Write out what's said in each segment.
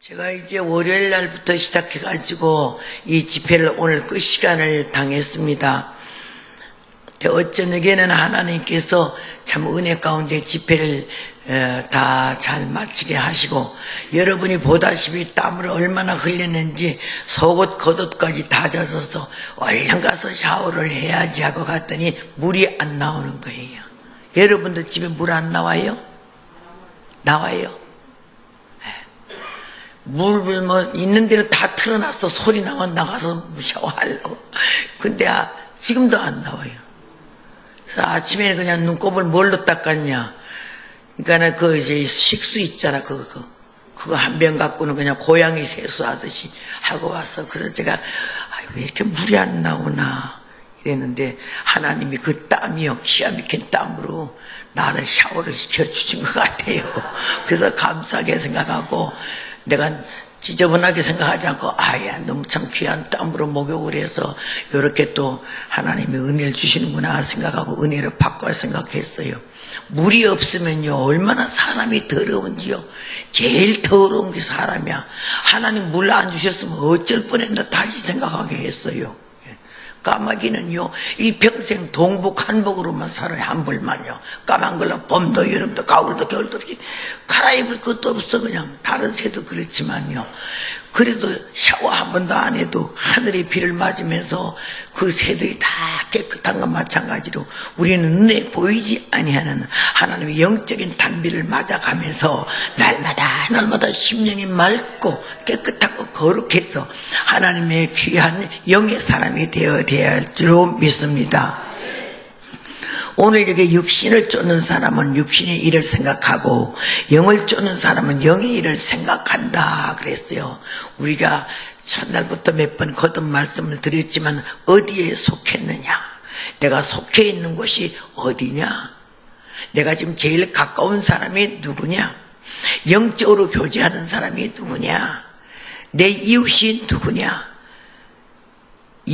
제가 이제 월요일 날부터 시작해가지고 이 집회를 오늘 끝 시간을 당했습니다. 어쩌녁에는 하나님께서 참 은혜 가운데 집회를 다 잘 마치게 하시고, 여러분이 보다시피 땀을 얼마나 흘렸는지 속옷 겉옷까지 다 젖어서 얼른 가서 샤워를 해야지 하고 갔더니 물이 안 나오는 거예요. 여러분들 집에 물 안 나와요? 나와요? 물 뭐 있는 데는 다 틀어놨어. 소리 나면 나가서 샤워하려고. 근데 지금도 안 나와요. 그래서 아침에는 그냥 눈곱을 뭘로 닦았냐? 그러니까 그 이제 식수 있잖아. 그거 한 병 갖고는 그냥 고양이 세수하듯이 하고 와서, 그래서 제가 왜 이렇게 물이 안 나오나 이랬는데, 하나님이 그 땀이요, 기가 막힌 땀으로 나를 샤워를 시켜주신 것 같아요. 그래서 감사하게 생각하고, 내가 지저분하게 생각하지 않고, 너무 참 귀한 땀으로 목욕을 해서 이렇게 또 하나님이 은혜를 주시는구나 생각하고 은혜를 받고 생각했어요. 물이 없으면요, 얼마나 사람이 더러운지요. 제일 더러운 게 사람이야. 하나님 물 안 주셨으면 어쩔 뻔했나 다시 생각하게 했어요. 까마귀는요, 이 평생 동복 한복으로만 살아요. 한 벌만요. 까만 걸로 봄도 여름도 가을도 겨울도 없이 갈아입을 것도 없어. 그냥 다른 새도 그렇지만요, 그래도 샤워 한 번도 안 해도 하늘의 비를 맞으면서 그 새들이 다 깨끗한 것 마찬가지로 우리는 눈에 보이지 아니하는 하나님의 영적인 단비를 맞아가면서 날마다 심령이 맑고 깨끗하고 거룩해서 하나님의 귀한 영의 사람이 되어야 할 줄로 믿습니다. 오늘 여기 육신을 쫓는 사람은 육신의 일을 생각하고 영을 쫓는 사람은 영의 일을 생각한다 그랬어요. 우리가 첫날부터 몇 번 거듭 말씀을 드렸지만 어디에 속했느냐, 내가 속해 있는 곳이 어디냐, 내가 지금 제일 가까운 사람이 누구냐, 영적으로 교제하는 사람이 누구냐, 내 이웃이 누구냐,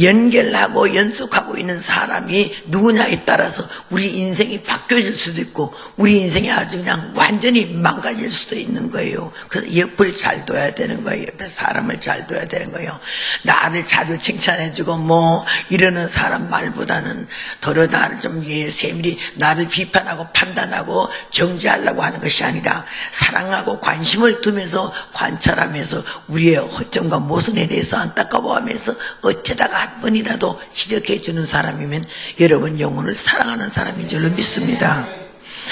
연결하고 연속하고 있는 사람이 누구냐에 따라서 우리 인생이 바뀌어질 수도 있고 우리 인생이 아주 그냥 완전히 망가질 수도 있는 거예요. 그래서 옆을 잘 둬야 되는 거예요. 옆에 사람을 잘 둬야 되는 거예요. 나를 자주 칭찬해주고 뭐 이러는 사람 말보다는 더러 나를 좀 세밀히 나를 비판하고 판단하고 정죄하려고 하는 것이 아니라 사랑하고 관심을 두면서 관찰하면서 우리의 허점과 모순에 대해서 안타까워하면서 어쩌다가 한 번이라도 지적해 주는 사람이면 여러분 영혼을 사랑하는 사람인 줄로 믿습니다.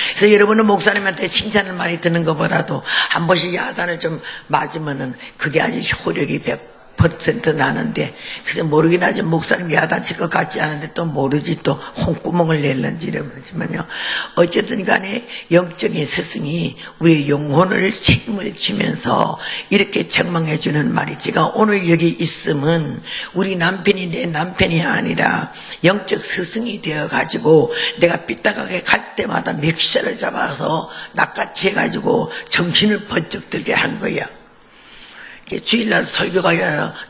그래서 여러분은 목사님한테 칭찬을 많이 듣는 것보다도 한 번씩 야단을 좀 맞으면은 그게 아주 효력이 100% 나는데, 그래서 모르긴 하지, 목사님 야단 칠 것 같지 않은데 또 모르지, 또 홍구멍을 낼는지 이러지만요, 어쨌든 간에 영적인 스승이 우리의 영혼을 책임을 지면서 이렇게 책망해 주는 말이, 제가 오늘 여기 있으면 우리 남편이 내 남편이 아니라 영적 스승이 되어 가지고 내가 삐딱하게 갈 때마다 멱살을 잡아서 낚아채 가지고 정신을 번쩍 들게 한 거야. 주일날 설교가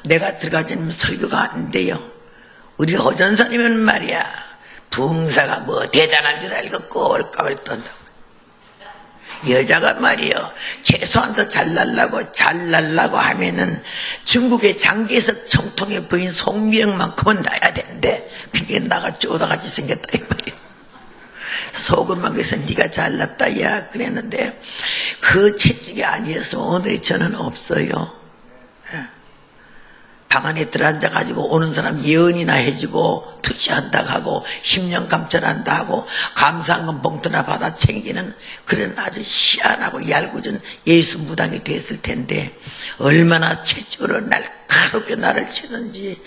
내가 들어가지 않으면 설교가 안 돼요. 우리 호전사님은 말이야, 부흥사가 뭐 대단한 줄 알고 꼴까발 떤다고. 여자가 말이요, 최소한 더 잘날라고 하면은 중국의 장기석 총통의 부인 송미영만큼은 나야 되는데 그게 나가 쪼다같이 생겼다 이 말이야. 속으로만 그래서 네가 잘났다 야 그랬는데, 그 채찍이 아니었으면 오늘의 저는 없어요. 방 안에 들어앉아가지고 오는 사람 예언이나 해주고 투시한다고 하고 10년 감천한다 하고 감사한 건 봉투나 받아 챙기는 그런 아주 희한하고 얄궂은 예수 무당이 됐을 텐데, 얼마나 채찍으로 날카롭게 나를 치는지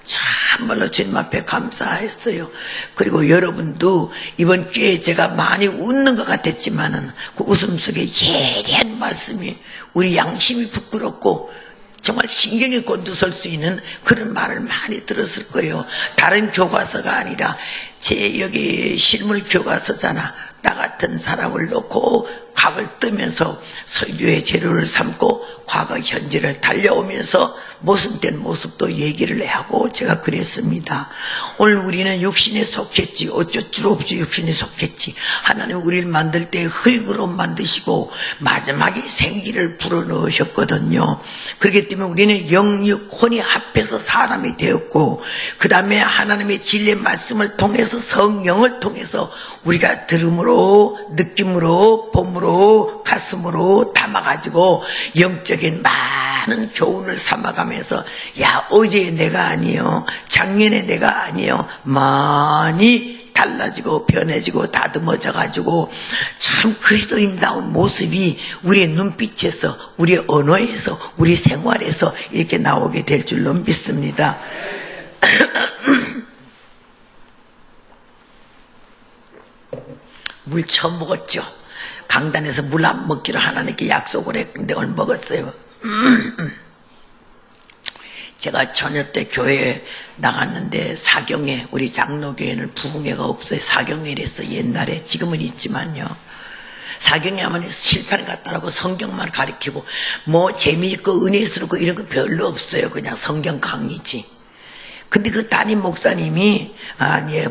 참말로 주님 앞에 감사했어요. 그리고 여러분도 이번 기회에 제가 많이 웃는 것 같았지만은 그 웃음 속에 예리한 말씀이, 우리 양심이 부끄럽고 정말 신경이 곤두설 수 있는 그런 말을 많이 들었을 거예요. 다른 교과서가 아니라 제 여기 실물 교과서잖아. 나 같은 사람을 놓고 각을 뜨면서 설교의 재료를 삼고 과거 현재를 달려오면서 모순된 모습도 얘기를 하고 제가 그랬습니다. 오늘 우리는 육신에 속했지, 어쩔 줄 없이 육신에 속했지. 하나님 우리를 만들 때 흙으로 만드시고 마지막에 생기를 불어넣으셨거든요. 그렇기 때문에 우리는 영육 혼이 합해서 사람이 되었고, 그 다음에 하나님의 진리의 말씀을 통해서 성령을 통해서 우리가 들음으로, 느낌으로, 봄으로, 가슴으로 담아가지고 영적인 많은 교훈을 삼아가면서, 야, 어제의 내가 아니요, 작년의 내가 아니요, 많이 달라지고 변해지고 다듬어져가지고 참 그리스도인다운 모습이 우리의 눈빛에서, 우리의 언어에서, 우리 생활에서 이렇게 나오게 될 줄로 믿습니다. 물 처음 먹었죠. 강단에서 물 안 먹기로 하나님께 약속을 했는데 오늘 먹었어요. 제가 저녁 때 교회에 나갔는데 사경회, 우리 장로교회는 부흥회가 없어요. 사경회랬어 옛날에. 지금은 있지만요. 사경회 하면 실판에 갖다라고 성경만 가르치고 뭐 재미있고 은혜스럽고 이런 거 별로 없어요. 그냥 성경 강의지. 근데 그 담임 목사님이,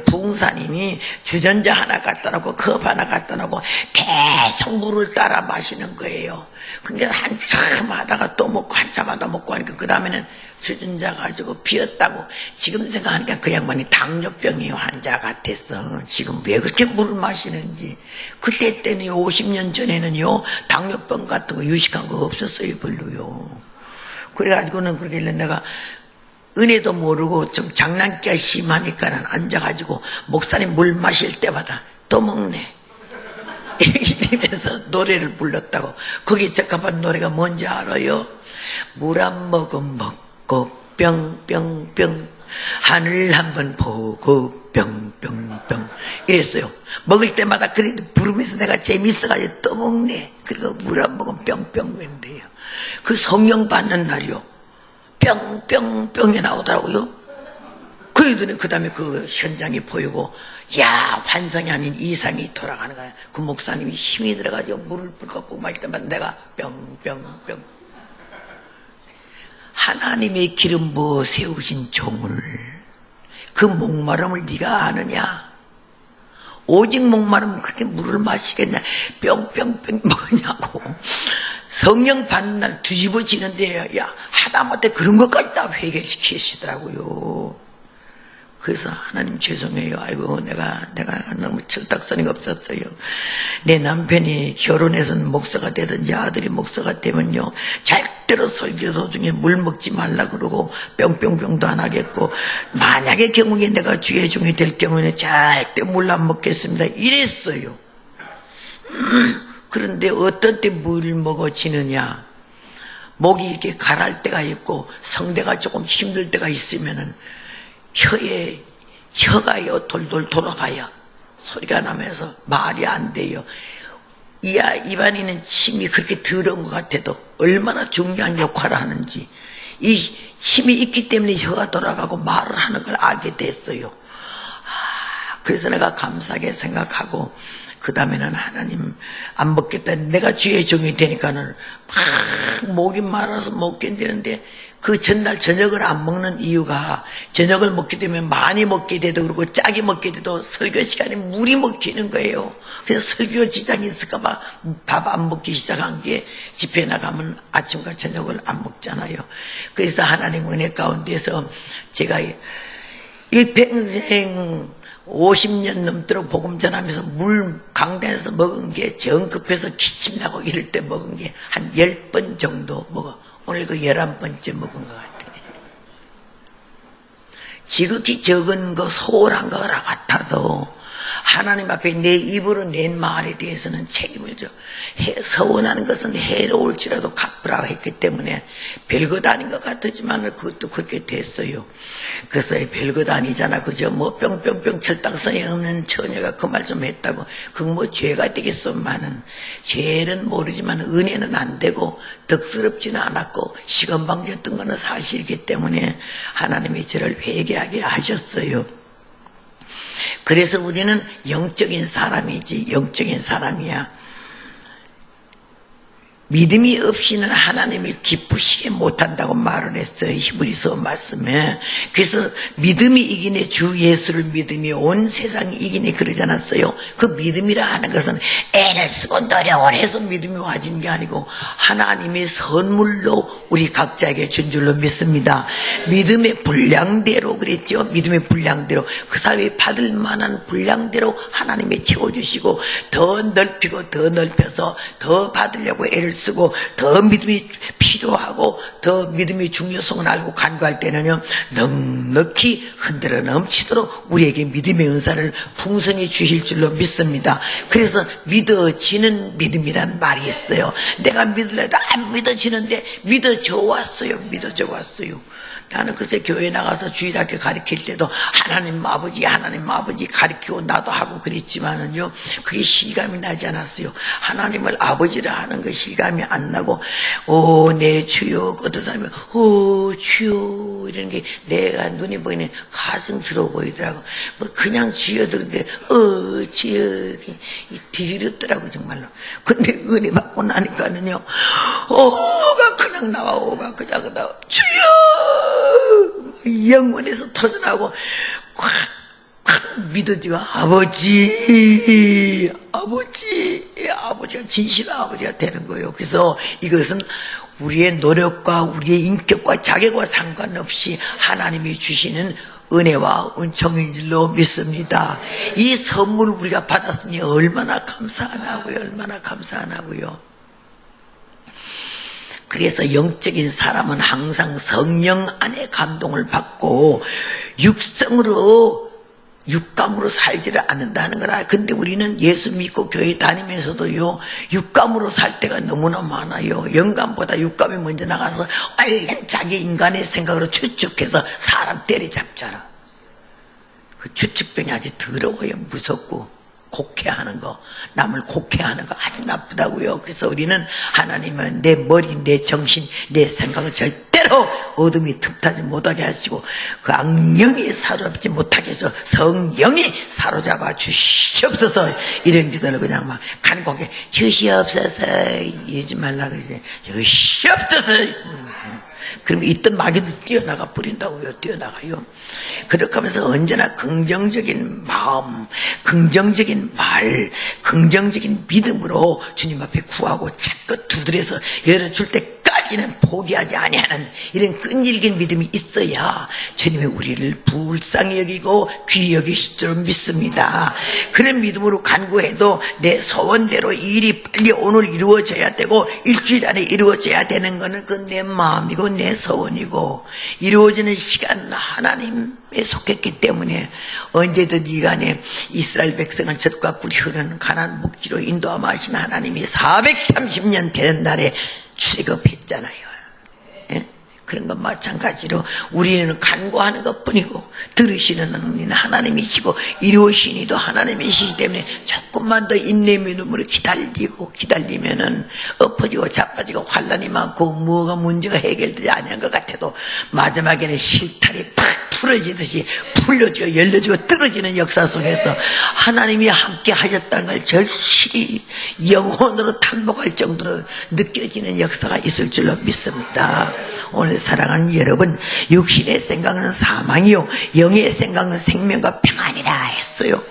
부흥사님이 주전자 하나 갖다 놓고 컵 하나 갖다 놓고 계속 물을 따라 마시는 거예요. 근데 한참 하다가 또 먹고 한참 하다 먹고 하니까 그 다음에는 주전자 가지고 비었다고. 지금 생각하니까 그 양반이 당뇨병이 환자 같았어. 지금 왜 그렇게 물을 마시는지. 그때 때는 50년 전에는요, 당뇨병 같은 거 유식한 거 없었어요, 별로요. 그래가지고는 그러길래 내가 은혜도 모르고 좀 장난기가 심하니까는 앉아가지고 목사님 물 마실 때마다 또 먹네 이러면서 노래를 불렀다고. 거기 적합한 노래가 뭔지 알아요? 물 한 모금 먹고 뿅뿅뿅 하늘 한번 보고 뿅뿅뿅 이랬어요. 먹을 때마다 그래 부르면서 내가 재밌어가지고 또 먹네. 그리고 물 한 모금 뿅뿅뿅인데요. 그 성령 받는 날이요. 뿅뿅뿅이 나오더라고요. 그러더니 그 다음에 그 현장이 보이고, 야, 환상이 아닌 이상이 돌아가는 거야. 그 목사님이 힘이 들어가지고 물을 불고 마실 때마다 내가 뿅뿅뿅. 하나님의 기름 부어 세우신 종을, 그 목마름을 네가 아느냐? 오직 목마르면 그렇게 물을 마시겠냐? 뿅뿅뿅 뭐냐고. 성령 받는 날 뒤집어지는데, 야, 하다못해 그런 것까지 다 회개시키시더라고요. 그래서 하나님 죄송해요. 아이고, 내가 너무 철딱서니가 없었어요. 내 남편이 결혼해서는 목사가 되든지 아들이 목사가 되면요, 절대로 설교 도중에 물 먹지 말라 그러고 뿅뿅뿅도 안 하겠고, 만약의 경우에 내가 주의 종이 될 경우에는 절대 물 안 먹겠습니다. 이랬어요. 그런데 어떤 때 물 먹어지느냐? 목이 이렇게 가랄 때가 있고 성대가 조금 힘들 때가 있으면은 혀가요 돌돌 돌아가요. 소리가 나면서 말이 안 돼요. 입안에는 침이 그렇게 더러운 것 같아도 얼마나 중요한 역할을 하는지, 이 힘이 있기 때문에 혀가 돌아가고 말을 하는 걸 알게 됐어요. 그래서 내가 감사하게 생각하고, 그 다음에는 하나님 안 먹겠다. 내가 주의 종이 되니까는 막 목이 말아서 못 견디는데, 그 전날 저녁을 안 먹는 이유가, 저녁을 먹게 되면 많이 먹게 돼도 그렇고 짜게 먹게 돼도 설교 시간에 물이 먹히는 거예요. 그래서 설교 지장이 있을까봐 밥 안 먹기 시작한 게, 집회 나가면 아침과 저녁을 안 먹잖아요. 그래서 하나님 은혜 가운데서 제가 일평생 50년 넘도록 복음 전하면서 물 강단에서 먹은 게, 정급해서 기침나고 이럴 때 먹은 게 한 10번 정도 먹어. 오늘 그 11번째 먹은 것 같아. 지극히 적은 거, 소홀한 거 같아도 하나님 앞에 내 입으로 낸 말에 대해서는 책임을 져. 서운하는 것은 해로울지라도 갚으라고 했기 때문에 별것 아닌 것 같지만 그것도 그렇게 됐어요. 그래서 별것 아니잖아, 그저 뭐 뿅뿅뿅 철딱선이 없는 처녀가 그 말 좀 했다고 그거 뭐 죄가 되겠소만은, 죄는 모르지만 은혜는 안 되고 덕스럽지는 않았고 시건방졌던 거는 사실이기 때문에 하나님이 저를 회개하게 하셨어요. 그래서 우리는 영적인 사람이지, 영적인 사람이야. 믿음이 없이는 하나님을 기쁘시게 못한다고 말을 했어요. 히브리서 말씀에. 그래서 믿음이 이기네, 주 예수를 믿음이 온 세상이 이기네 그러지 않았어요. 그 믿음이라 하는 것은 애를 쓰고 노력을 해서 믿음이 와진 게 아니고 하나님의 선물로 우리 각자에게 준 줄로 믿습니다. 믿음의 분량대로 그랬죠. 믿음의 분량대로 그 사람이 받을 만한 분량대로 하나님이 채워주시고 더 넓히고 더 넓혀서 더 받으려고 애를 쓰고 더 믿음이 필요하고 더 믿음의 중요성을 알고 간구할 때는요, 넉넉히 흔들어 넘치도록 우리에게 믿음의 은사를 풍성히 주실 줄로 믿습니다. 그래서 믿어지는 믿음이란 말이 있어요. 내가 믿으려도 안 믿어지는데 믿어져 왔어요. 믿어져 왔어요. 나는 그새 교회 나가서 주일학교 가르칠 때도 하나님 아버지 가르치고 나도 하고 그랬지만은요, 그게 실감이 나지 않았어요. 하나님을 아버지라 하는 그 실감이 안 나고, 내 주여, 어떤 사람이 주여 이러는 게 내가 눈이 보이네 가증스러워 보이더라고. 뭐 그냥 주여도 근데 주여 디럽더라고 정말로. 근데 은혜 받고 나니까는요, 오가 그냥 나와, 오가 그냥 나와. 주여 영혼에서 터져나오고 콱 믿어지고 아버지가 진실한 아버지가 되는 거예요. 그래서 이것은 우리의 노력과 우리의 인격과 자격과 상관없이 하나님이 주시는 은혜와 은총인 줄로 믿습니다. 이 선물을 우리가 받았으니 얼마나 감사하나고요. 얼마나 감사하나고요. 그래서 영적인 사람은 항상 성령 안에 감동을 받고 육감으로 살지를 않는다는 거라. 근데 우리는 예수 믿고 교회 다니면서도요, 육감으로 살 때가 너무나 많아요. 영감보다 육감이 먼저 나가서 얼른 자기 인간의 생각으로 추측해서 사람 때려잡잖아. 그 추측병이 아주 더러워요. 무섭고. 곡해하는 거, 남을 곡해하는 거 아주 나쁘다고요. 그래서 우리는 하나님은 내 머리, 내 정신, 내 생각을 절대로 어둠이 틈타지 못하게 하시고 그 악령이 사로잡지 못하게 해서 성령이 사로잡아 주시옵소서. 이런 기도를 그냥 막 간곡하게 주시옵소서 이러지 말라 그러지. 주시옵소서. 그러면 있던 마귀도 뛰어나가 버린다고요. 뛰어나가요. 그렇게 하면서 언제나 긍정적인 마음, 긍정적인 말, 긍정적인 믿음으로 주님 앞에 구하고 자꾸 두드려서 열어줄 때까지는 포기하지 아니하는 이런 끈질긴 믿음이 있어야 주님이 우리를 불쌍히 여기고 귀히 여기실 줄 믿습니다. 그런 믿음으로 간구해도 내 소원대로 일이 빨리 오늘 이루어져야 되고 일주일 안에 이루어져야 되는 거는 그 내 마음이고 내 소원이고, 이루어지는 시간은 하나님에 속했기 때문에 언제든지 간에 이스라엘 백성을 젖과 꿀이 흐르는 가나안 목지로 인도하며 하신 하나님이 430년 되는 날에 출애굽했잖아요. 예? 그런 것 마찬가지로 우리는 간구하는 것뿐이고 들으시는 하나님이시고 이루시는 이도 하나님이시기 때문에 조금만 더 인내 믿음으로 기다리면은 엎어지고 자빠지고 환난이 많고 뭐가 문제가 해결되지 않은 것 같아도 마지막에는 실타리 팍 풀어지듯이 풀려지고 열려지고 떨어지는 역사 속에서 하나님이 함께 하셨다는 걸 절실히 영혼으로 탄복할 정도로 느껴지는 역사가 있을 줄로 믿습니다. 오늘 사랑하는 여러분, 육신의 생각은 사망이요 영의 생각은 생명과 평안이라 했어요.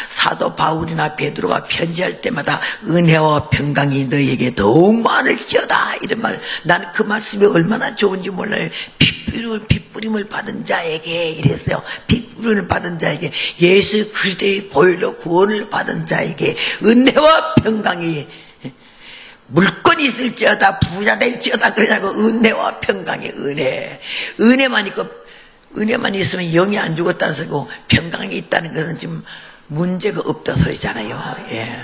사도 바울이나 베드로가 편지할 때마다 은혜와 평강이 너에게 더욱 많을지어다 이런 말, 나는 그 말씀이 얼마나 좋은지 몰라요. 핏부림을 받은 자에게 이랬어요. 핏부림을 받은 자에게, 예수 그리스도의 보혈로 구원을 받은 자에게 은혜와 평강이, 물건이 있을지어다 부자 될지어다 그러자고, 은혜와 평강의 은혜만 있으면 영이 안 죽었다는 소리고 평강이 있다는 것은 지금 문제가 없다 소리잖아요. 예.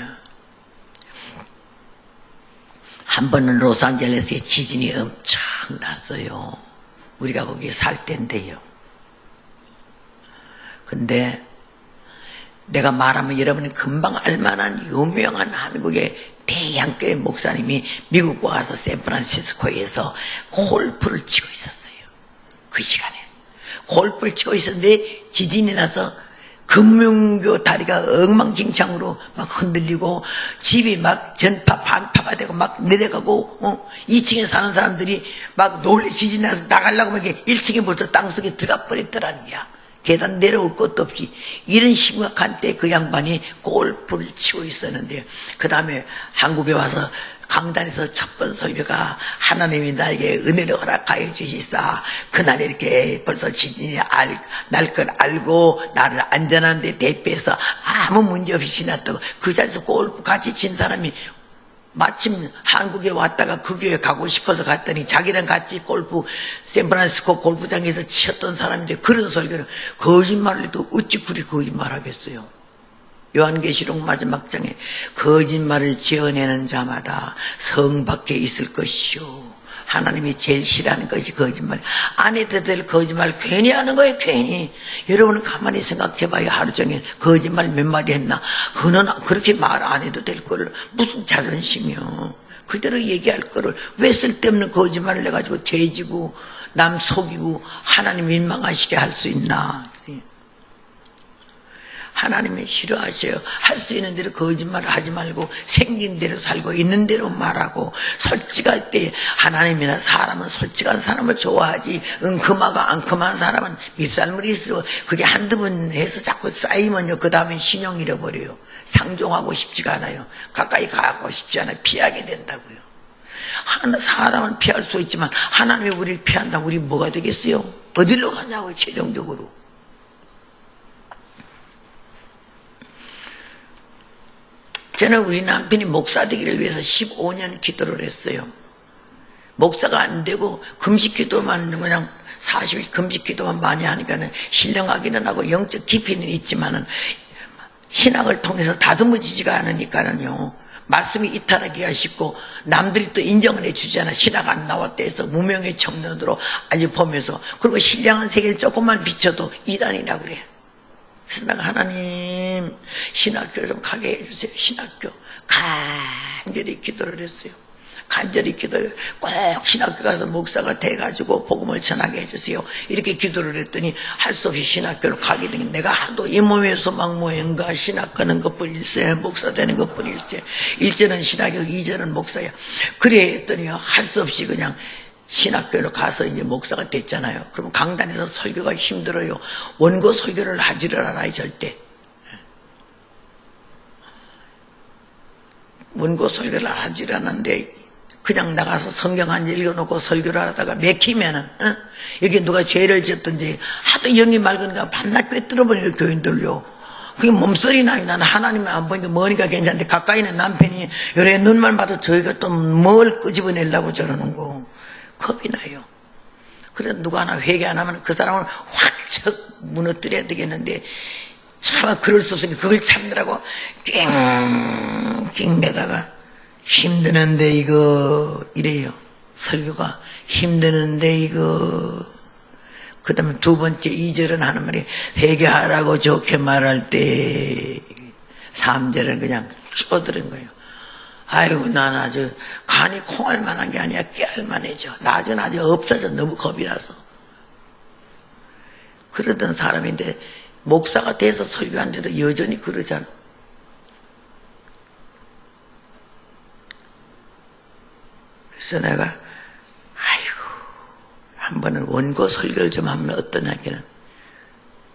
한 번은 로스앤젤레스에 지진이 엄청 났어요. 우리가 거기 살 때인데요. 근데 내가 말하면 여러분이 금방 알만한 유명한 한국의 대양교회 목사님이 미국 와서 샌프란시스코에서 골프를 치고 있었어요. 그 시간에 골프를 치고 있었는데 지진이 나서 금융교 다리가 엉망진창으로 막 흔들리고 집이 막 전파 반파가 되고 막 내려가고 2층에 사는 사람들이 막 놀래 지진이 나서 나가려고 막 1층에 벌써 땅속에 들어가 버렸더라는 거야. 계단 내려올 것도 없이. 이런 심각한 때 그 양반이 골프를 치고 있었는데 그 다음에 한국에 와서 강단에서 첫 번 설교가 하나님이 나에게 은혜를 허락하여 주시사 그날 이렇게 벌써 지진이 날 걸 알고 나를 안전한 데 대피해서 아무 문제 없이 지났다고. 그 자리에서 골프 같이 친 사람이 마침 한국에 왔다가 그 교회 가고 싶어서 갔더니 자기랑 같이 골프 샌프란시스코 골프장에서 치었던 사람인데 그런 설교는 거짓말을 해도 어찌 그리 거짓말하겠어요. 요한계시록 마지막 장에 거짓말을 지어내는 자마다 성 밖에 있을 것이요. 하나님이 제일 싫어하는 것이 거짓말. 안 해도 될 거짓말 괜히 하는 거예요. 괜히. 여러분은 가만히 생각해봐요. 하루 종일 거짓말 몇 마디 했나. 그는 그렇게 말 안 해도 될 거를 무슨 자존심이요. 그대로 얘기할 거를 왜 쓸데없는 거짓말을 해가지고 죄지고 남 속이고 하나님 민망하시게 할 수 있나. 하나님이 싫어하셔요. 할 수 있는 대로 거짓말을 하지 말고 생긴 대로 살고 있는 대로 말하고 솔직할 때 하나님이나 사람은 솔직한 사람을 좋아하지 엉큼하고 앙큼한 사람은 밉살물이 있어. 그게 한두 번 해서 자꾸 쌓이면요 그 다음에 신용 잃어버려요. 상종하고 싶지가 않아요. 가까이 가고 싶지 않아요. 피하게 된다고요. 사람은 피할 수 있지만 하나님이 우리를 피한다고 우리 뭐가 되겠어요? 어디로 가냐고요. 최종적으로. 저는 우리 남편이 목사 되기를 위해서 15년 기도를 했어요. 목사가 안 되고 금식 기도만 그냥 40일 금식 기도만 많이 하니까는 신령하기는 하고 영적 깊이는 있지만은 신앙을 통해서 다듬어지지가 않으니까는요. 말씀이 이탈하기가 쉽고 남들이 또 인정을 해주잖아. 신학 안 나왔다 해서 무명의 청년으로 아주 보면서. 그리고 신령한 세계를 조금만 비춰도 이단이라고 그래. 그래서 내가 하나님 신학교 좀 가게 해주세요. 신학교 간절히 기도를 했어요. 간절히 기도해 꼭 신학교 가서 목사가 돼가지고 복음을 전하게 해주세요. 이렇게 기도를 했더니 할 수 없이 신학교를 가게 된 게 내가 하도 이 몸에서 막모행가 신학 가는 것뿐일세 목사 되는 것뿐일세 1절은 신학교 2절은 목사야. 그래 했더니 할 수 없이 그냥 신학교로 가서 이제 목사가 됐잖아요. 그럼 강단에서 설교가 힘들어요. 원고 설교를 하지를 않아요. 절대. 원고 설교를 하지를 않는데 그냥 나가서 성경 한 읽어놓고 설교를 하다가 맥히면은 여기 누가 죄를 지었든지 하도 영이 맑으니까 밤낮 꿰뚫어버려요. 교인들요. 그게 몸소리 나요. 나는 하나님을 안 보니까 머니까 괜찮은데 가까이 있는 남편이 요래 눈만 봐도 저희가 또 뭘 끄집어내려고 저러는 거 겁이 나요. 그래서 누가 하나 회개 안 하면 그 사람을 확 무너뜨려야 되겠는데 차마 그럴 수 없으니까 그걸 참느라고 낑낑 매다가 힘드는데 이거 이래요. 설교가 힘드는데 이거. 그 다음에 두 번째 2절은 하는 말이 회개하라고 좋게 말할 때 3절은 그냥 쪼들은 거예요. 아이고 난 아주 간이 콩할 만한 게 아니야 깨알 만해져. 낮은 아주 없어져. 너무 겁이 나서. 그러던 사람인데 목사가 돼서 설교하는데도 여전히 그러잖아. 그래서 내가 아이고 한 번은 원고 설교를 좀 하면 어떠냐 걔는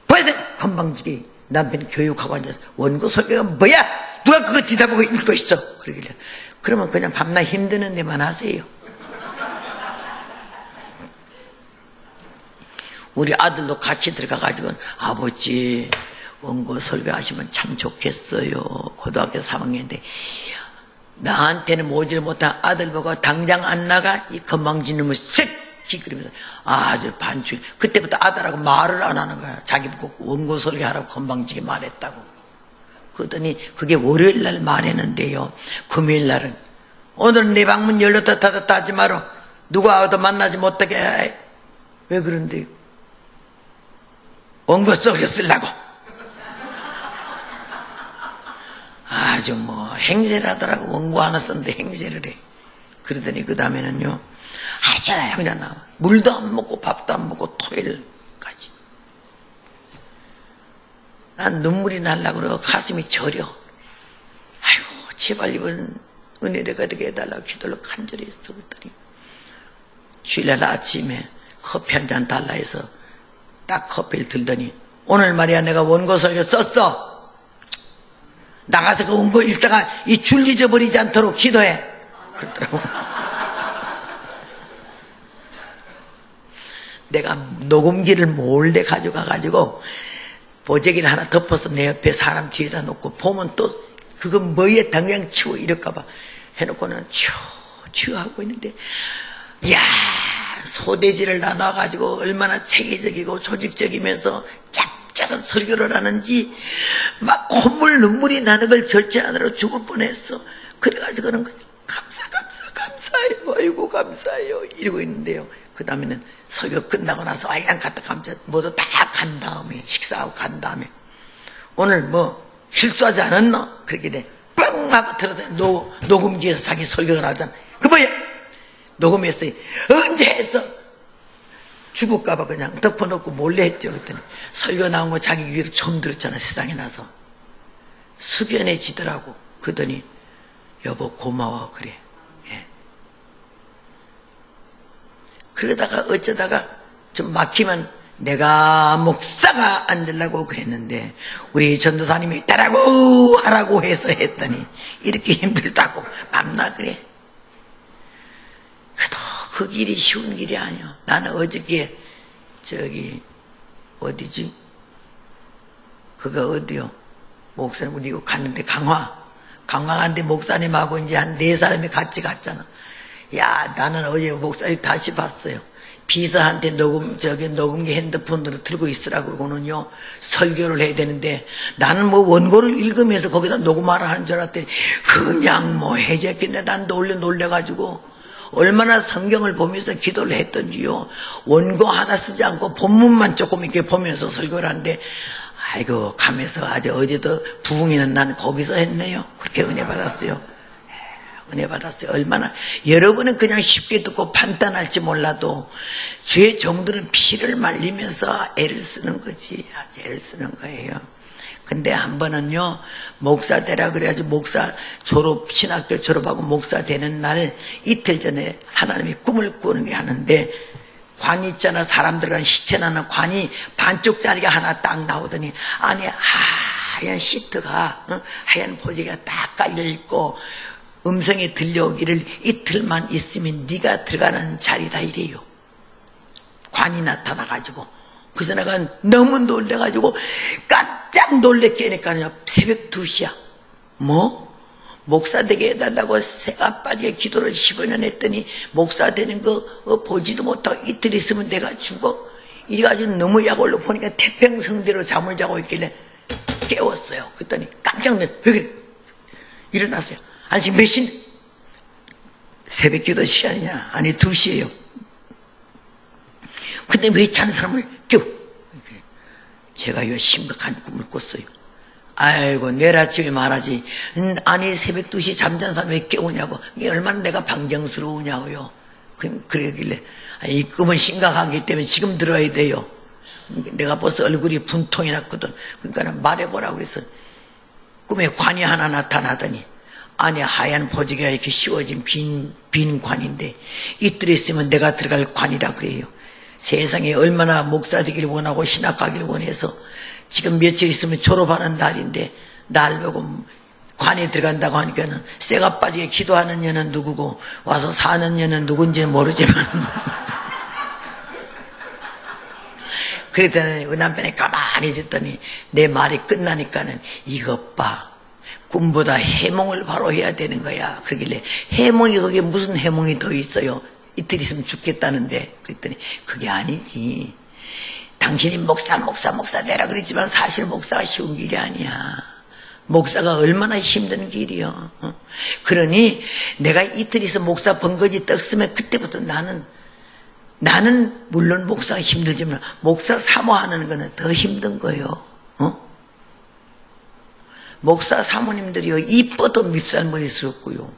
뭐야 건방지게 남편이 교육하고 앉아서 원고 설교가 뭐야 누가 그거 뒤다보고 읽고 있어 그러길래 그러면 그냥 밤낮 힘드는 데만 하세요. 우리 아들도 같이 들어가가지고 아버지 원고 설교하시면 참 좋겠어요. 고등학교 3학년인데 나한테는 모질 못한 아들 보고 당장 안 나가 이 건방진 놈을 쓱 그러면서 아주 반죽. 그때부터 아들하고 말을 안 하는 거야. 자기 보고 원고 설교하라고 건방지게 말했다고. 그러더니 그게 월요일 날 말했는데요. 금요일 날은 오늘은 내 방문 열렸다 닫았다 하지 마라. 누가 와도 만나지 못하게 해. 왜 그런데요? 원고 설교 쓰려고. 아주 뭐 행세를 하더라고. 원고 하나 썼는데 행세를 해. 그러더니 그 다음에는요 아주 그냥 나와. 물도 안 먹고 밥도 안 먹고 토요일까지. 난 눈물이 날라고 그러고 가슴이 저려. 아이고 제발 이번 은혜가 되게 해달라고 기도를 간절히 했어. 그랬더니 주일날 아침에 커피 한 잔 달라 해서 딱 커피를 들더니 오늘 말이야 내가 원고 설교 썼어. 나가서 그 원고 읽다가 이 줄 잊어버리지 않도록 기도해. 그러더라고. 내가 녹음기를 몰래 가져가가지고 보재기를 하나 덮어서 내 옆에 사람 뒤에다 놓고 보면 또 그거 뭐에 당장 치워 이럴까봐 해놓고는 큐 하고 있는데 야 소대지를 나눠가지고 얼마나 체계적이고 조직적이면서 짭짤한 설교를 하는지 막 콧물 눈물이 나는 걸 절제하느라 죽을 뻔했어. 그래가지고는 그냥 감사해요. 아이고 감사해요 이러고 있는데요. 그 다음에는 설교 끝나고 나서 아이랑 갔다 감사 모두 다 간 다음에 식사하고 간 다음에 오늘 뭐 실수하지 않았나? 그렇게 빵 하고 들어서 녹음기에서 자기 설교가 나오잖아. 그 뭐야? 녹음했어요. 언제 했어? 죽을까봐 그냥 덮어놓고 몰래 했죠. 그랬더니 설교 나온 거 자기 귀로 처음 들었잖아. 세상에 나서 숙연해지더라고. 그러더니 여보 고마워 그래. 예. 그러다가 어쩌다가 좀 막히면 내가 목사가 안 되려고 그랬는데 우리 전도사님이 따라고 하라고 해서 했더니 이렇게 힘들다고 맘나 그래. 그래도 그 길이 쉬운 길이 아니야. 나는 어저께 저기 어디지? 그거 어디요? 목사님 우리 이거 갔는데 강화 갔는데 목사님하고 이제 한 4사람이 같이 갔잖아. 야 나는 어제 목사님 다시 봤어요. 비서한테 녹음기 핸드폰으로 들고 있으라고 그러고는요, 설교를 해야 되는데, 나는 뭐 원고를 읽으면서 거기다 녹음하라 하는 줄 알았더니, 그냥 뭐 해줬겠네. 난 놀래가지고, 얼마나 성경을 보면서 기도를 했던지요. 원고 하나 쓰지 않고 본문만 조금 이렇게 보면서 설교를 하는데, 아이고, 가면서 아주 어제도 부흥회는 난 거기서 했네요. 그렇게 은혜 받았어요. 은혜 받았어요. 얼마나 여러분은 그냥 쉽게 듣고 판단할지 몰라도 죄 정도는 피를 말리면서 애를 쓰는 거지. 아주 애를 쓰는 거예요. 근데 한 번은요 목사 되라 그래가지고 목사 신학교 졸업하고 목사 되는 날 이틀 전에 하나님이 꿈을 꾸는 게 하는데 관 있잖아. 사람들 간 시체 나는 관이 반쪽짜리가 하나 딱 나오더니 안에 하얀 시트가 하얀 보지가 딱 깔려있고 음성이 들려오기를 이틀만 있으면 네가 들어가는 자리다 이래요. 관이 나타나가지고 그래서 내가 너무 놀래가지고 깜짝 놀랬게니까요. 새벽 2시야. 뭐? 목사 되게 해달라고 새가 빠지게 기도를 15년 했더니 목사 되는 거 보지도 못하고 이틀 있으면 내가 죽어. 이래가지고 너무 약올로 보니까 태평성대로 잠을 자고 있길래 깨웠어요. 그랬더니 깜짝 놀래. 왜 그래? 일어났어요. 아니 지금 몇 시? 새벽 기도 시간이냐? 아니 2시예요. 근데 왜 찬 사람을 깨워? 제가 이 심각한 꿈을 꿨어요. 아이고 내일 아침에 말하지. 아니 새벽 2시 잠잔 사람 왜 깨우냐고. 이게 얼마나 내가 방정스러우냐고요. 그러길래 이 꿈은 심각하기 때문에 지금 들어야 돼요. 내가 벌써 얼굴이 분통이 났거든. 그러니까 말해보라고 그래서 꿈에 관이 하나 나타나더니 안에 하얀 보지가 이렇게 씌워진 빈 관인데 이틀 있으면 내가 들어갈 관이라 그래요. 세상에 얼마나 목사 되기를 원하고 신학 가기를 원해서 지금 며칠 있으면 졸업하는 날인데 날 보고 관에 들어간다고 하니까는 쇠가 빠지게 기도하는 년은 누구고 와서 사는 년은 누군지는 모르지만 그랬더니 그 남편이 가만히 듣더니 내 말이 끝나니까는 이것 봐. 꿈보다 해몽을 바로 해야 되는 거야. 그러길래 해몽이 거기에 무슨 해몽이 더 있어요? 이틀 있으면 죽겠다는데. 그랬더니 그게 아니지. 당신이 목사 되라 그랬지만 사실 목사가 쉬운 길이 아니야. 목사가 얼마나 힘든 길이요. 그러니 내가 이틀 있어 목사 번거지 떴으면 그때부터 나는 물론 목사가 힘들지만 목사 사모하는 거는 더 힘든 거예요. 목사 사모님들이요 이뻐도 밉살머리스럽고요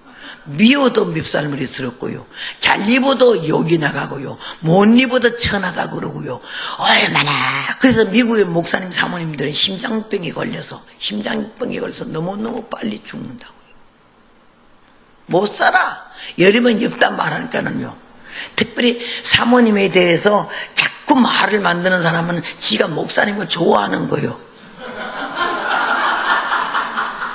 미워도 밉살머리스럽고요. 잘 입어도 욕이 나가고요. 못 입어도 천하다 그러고요. 얼마나. 그래서 미국의 목사님 사모님들은 심장병이 걸려서 너무너무 빨리 죽는다고요. 못 살아. 여름은 엽다 말하니까는요. 특별히 사모님에 대해서 자꾸 말을 만드는 사람은 지가 목사님을 좋아하는 거요.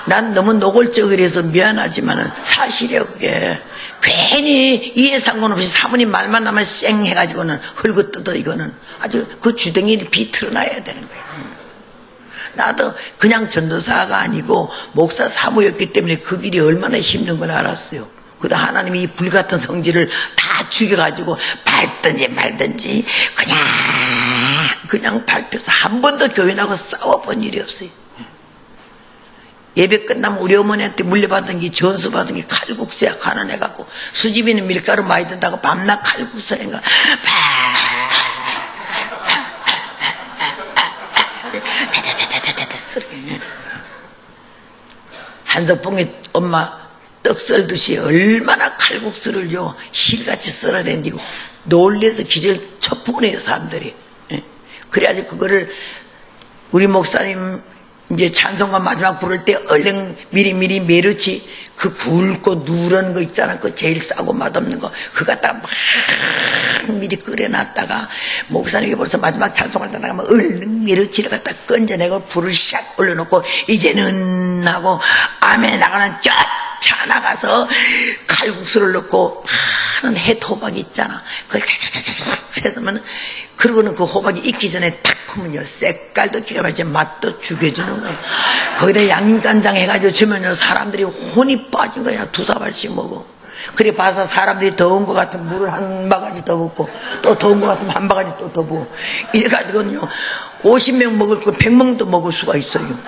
난 너무 노골적이라서 미안하지만은 사실이야 그게. 괜히 이해 상관없이 사모님 말만 나면 쌩 해가지고는 흙어뜯어. 이거는 아주 그 주댕이를 비틀어놔야 되는 거예요. 나도 그냥 전도사가 아니고 목사 사모였기 때문에 그 길이 얼마나 힘든 걸 알았어요. 그러다 하나님이 이 불같은 성질을 다 죽여가지고 밟든지 말든지 그냥 밟혀서 한 번도 교인하고 싸워본 일이 없어요. 예배 끝나면 우리 어머니한테 물려받은 게 전수받은 게 칼국수야. 가난해갖고 수집이는 밀가루 많이 든다고 밤낮 칼국수 해가 한석봉이 엄마 떡 썰듯이 얼마나 칼국수를요 실같이 썰어낸지고 놀래서 기절 첩보내요 사람들이. 그래야지 그거를 우리 목사님 이제 찬송가 마지막 부를 때 얼른 미리 메르치 그 굵고 누런 거 있잖아. 그 제일 싸고 맛없는 거 그거 갖다가 막 미리 끓여놨다가 목사님이 벌써 마지막 찬송을 나가면 얼른 메르치를 갖다 건져내고 불을 샥 올려놓고 이제는 하고 아멘 나가는 쫓아나가서 칼국수를 넣고 하는 햇호박 있잖아. 그걸 차차차차차 채으면 그러고는 그 호박이 익기 전에 탁 하면요 색깔도 기가 막히지 맛도 죽여주는 거야. 거기다 양간장 해가지고 주면요 사람들이 혼이 빠진 거야. 두 사발씩 먹어. 그래 봐서 사람들이 더운 것 같으면 물을 한 바가지 더 붓고 또 더운 것 같으면 한 바가지 또 더 부어. 이래가지고는요 50명 먹을 거 100명도 먹을 수가 있어요.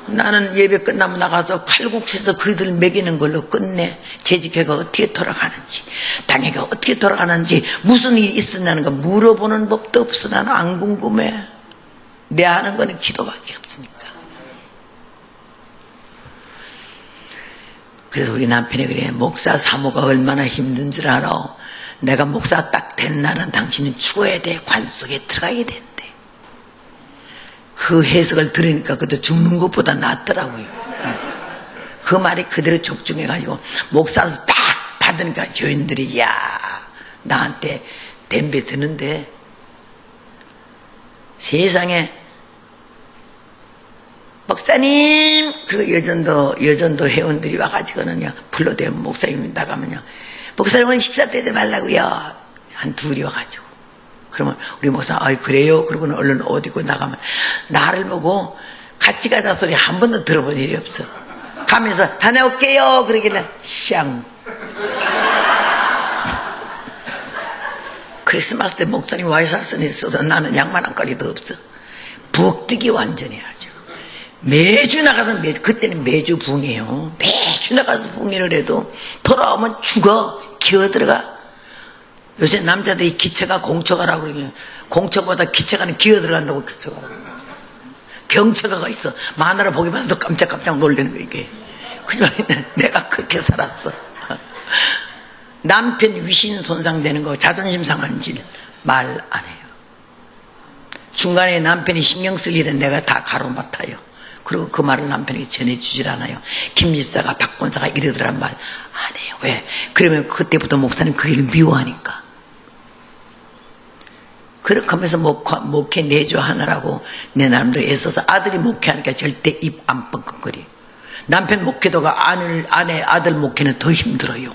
나는 예배 끝나면 나가서 칼국수에서 그들 먹이는 걸로 끝내. 재직회가 어떻게 돌아가는지, 당회가 어떻게 돌아가는지, 무슨 일이 있었냐는 거 물어보는 법도 없어. 나는 안 궁금해. 내 하는 거는 기도밖에 없으니까. 그래서 우리 남편이 그래. 목사 사모가 얼마나 힘든 줄 알아. 내가 목사 딱 된 날은 당신은 죽어야 돼. 관 속에 들어가야 된대. 그 해석을 들으니까 그것도 죽는 것보다 낫더라고요. 그 말이 그대로 적중해가지고 목사서 딱 받으니까 교인들이 야 나한테 덤벼 드는데 세상에 목사님 그리고 여전도 회원들이 와가지고는요 불러대면 목사님 나가면요 목사님 오늘 식사 때지 말라고요 한 둘이 와가지고 그러면 우리 목사 아이 그래요? 그러고는 얼른 옷 입고 나가면 나를 보고 같이 가자 소리 한 번도 들어본 일이 없어. 가면서 다녀올게요 그러길래 샹. 크리스마스 때 목사님 와이사스는 있어도 나는 양말 한 가리도 없어. 부엌뜨기 완전히 하죠. 매주 나가서 그때는 매주 붕해요. 매주 나가서 붕해를 해도 돌아오면 죽어. 기어들어가. 요새 남자들이 기체가 공처가라고 그러면 공처보다 기체가는 기어 들어간다고 기체가라고. 경처가가 있어. 마누라 보기만 해도 깜짝깜짝 놀라는 거 이게. 그지만 내가 그렇게 살았어. 남편 위신 손상되는 거 자존심 상하는 일 말 안 해요. 중간에 남편이 신경 쓸 일은 내가 다 가로맡아요. 그리고 그 말을 남편에게 전해주질 않아요. 김 집사가 박 권사가 이러더란 말 안 해요. 왜? 그러면 그때부터 목사님 그 일을 미워하니까. 그렇게 하면서 목회 내조하느라고 내 나름대로 애써서 아들이 목회하니까 절대 입 안 뻥긋거려. 남편 목회도가 아들 목회는 더 힘들어요.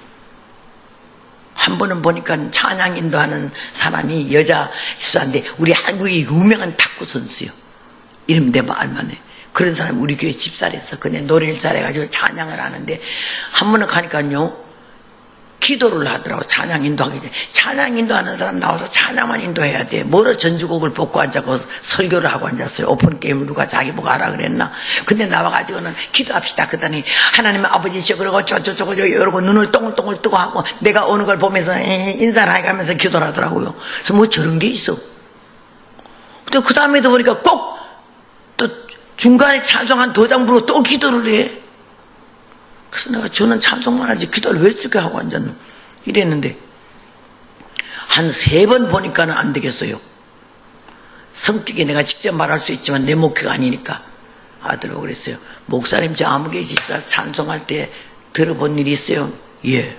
한 번은 보니까 찬양 인도하는 사람이 여자 집사인데 우리 한국의 유명한 탁구 선수요. 이름 내면 알만해. 그런 사람이 우리 교회 집사랬어. 그냥 노래를 잘해가지고 찬양을 하는데 한 번은 가니까요 기도를 하더라고. 찬양 인도하기 전에. 찬양 인도하는 사람 나와서 찬양만 인도해야 돼. 뭐로 전주곡을 벗고 앉아서 설교를 하고 앉았어요. 오픈게임을 누가 자기 보고 하라 그랬나. 근데 나와가지고는 기도합시다. 그러더니 하나님 아버지시여 그러고 저저저거 이러고 눈을 동글동글 뜨고 하고 내가 오는 걸 보면서 인사를 해가면서 기도를 하더라고요. 그래서 뭐 저런 게 있어. 근데 그 다음에도 보니까 꼭 또 중간에 찬송 한 2장 부르고 또 기도를 해. 그래서 내가 저는 찬송만 하지 기도를 왜 이렇게 하고 앉았노? 이랬는데 한 3번 보니까는 안 되겠어요. 성격이 내가 직접 말할 수 있지만 내 목회가 아니니까 아들하고 그랬어요. 목사님 저 아무개 진짜 찬송할 때 들어본 일이 있어요? 예.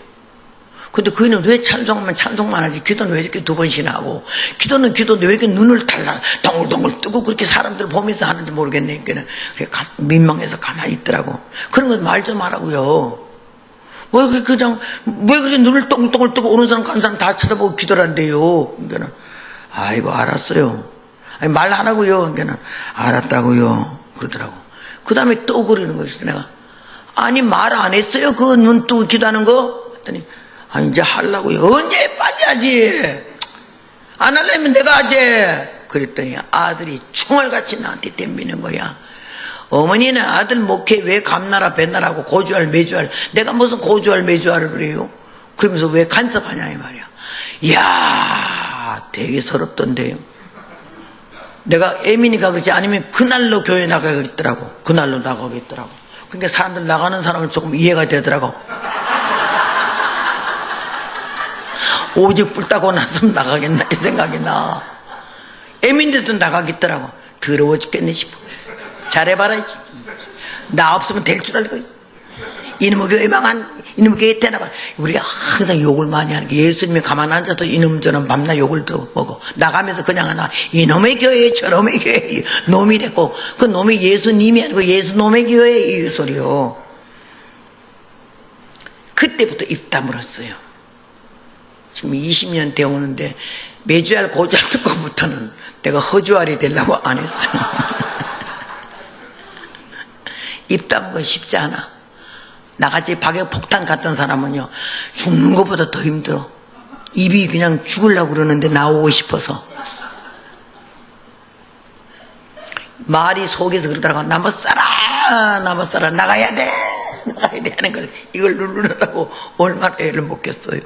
근데 그이는 왜 찬송하면 찬송만 하지 기도는 왜 이렇게 2번씩이나 하고 기도는 기도인데 왜 이렇게 눈을 달라 동글동글 뜨고 그렇게 사람들 보면서 하는지 모르겠네. 그러니까 민망해서 가만히 있더라고. 그런 건 말 좀 하라고요. 뭐 그냥 왜 그렇게 눈을 동글동글 뜨고 오는 사람 가는 사람 다 쳐다보고 기도를 한대요. 그러니까 아이고 알았어요. 아니 말 안 하고요. 그러니까 알았다고요. 그러더라고. 그 다음에 또 그러는 거였어. 내가 아니 말 안 했어요. 그 눈 뜨고 기도하는 거? 그랬더니 아 이제 하려고요. 언제 빨리 하지. 안 하려면 내가 하지. 그랬더니 아들이 총알같이 나한테 덤비는 거야. 어머니는 아들 목회 왜 감나라 뱃나라고 고주할 매주할 내가 무슨 고주할 매주할을 그래요. 그러면서 왜 간섭하냐 이 말이야. 이야 되게 서럽던데요. 내가 애미니까 그렇지 아니면 그날로 교회 나가겠더라고. 그날로 나가겠더라고. 그러니까 사람들 나가는 사람은 조금 이해가 되더라고. 오직 불 따고 나서면 나가겠나 이 생각이 나. 애민데도 나가겠더라고. 더러워 죽겠네 싶어. 잘해봐라. 나 없으면 될 줄 알고. 이놈의 교회 망한 이놈의 교회 때나봐. 우리가 항상 욕을 많이 하는 게 예수님이 가만 앉아서 이놈 저놈 밤낮 욕을 더 먹어. 나가면서 그냥 하나 이놈의 교회 저놈의 교회 놈이 됐고 그 놈이 예수님이 아니고 예수놈의 교회 이 소리요. 그때부터 입 다물었어요. 지금 20년 되어오는데 매주알 고주알 듣고부터는 내가 허주알이 되려고 안 했어. 입 다문 건 쉽지 않아. 나같이 박격폭탄 같은 사람은요 죽는 것보다 더 힘들어. 입이 그냥 죽으려고 그러는데 나오고 싶어서 말이 속에서 그러더라고. 나 못 살아 나 못 살아 나가야 돼 하는 걸 이걸 누르느라고 얼마나 애를 먹겠어요.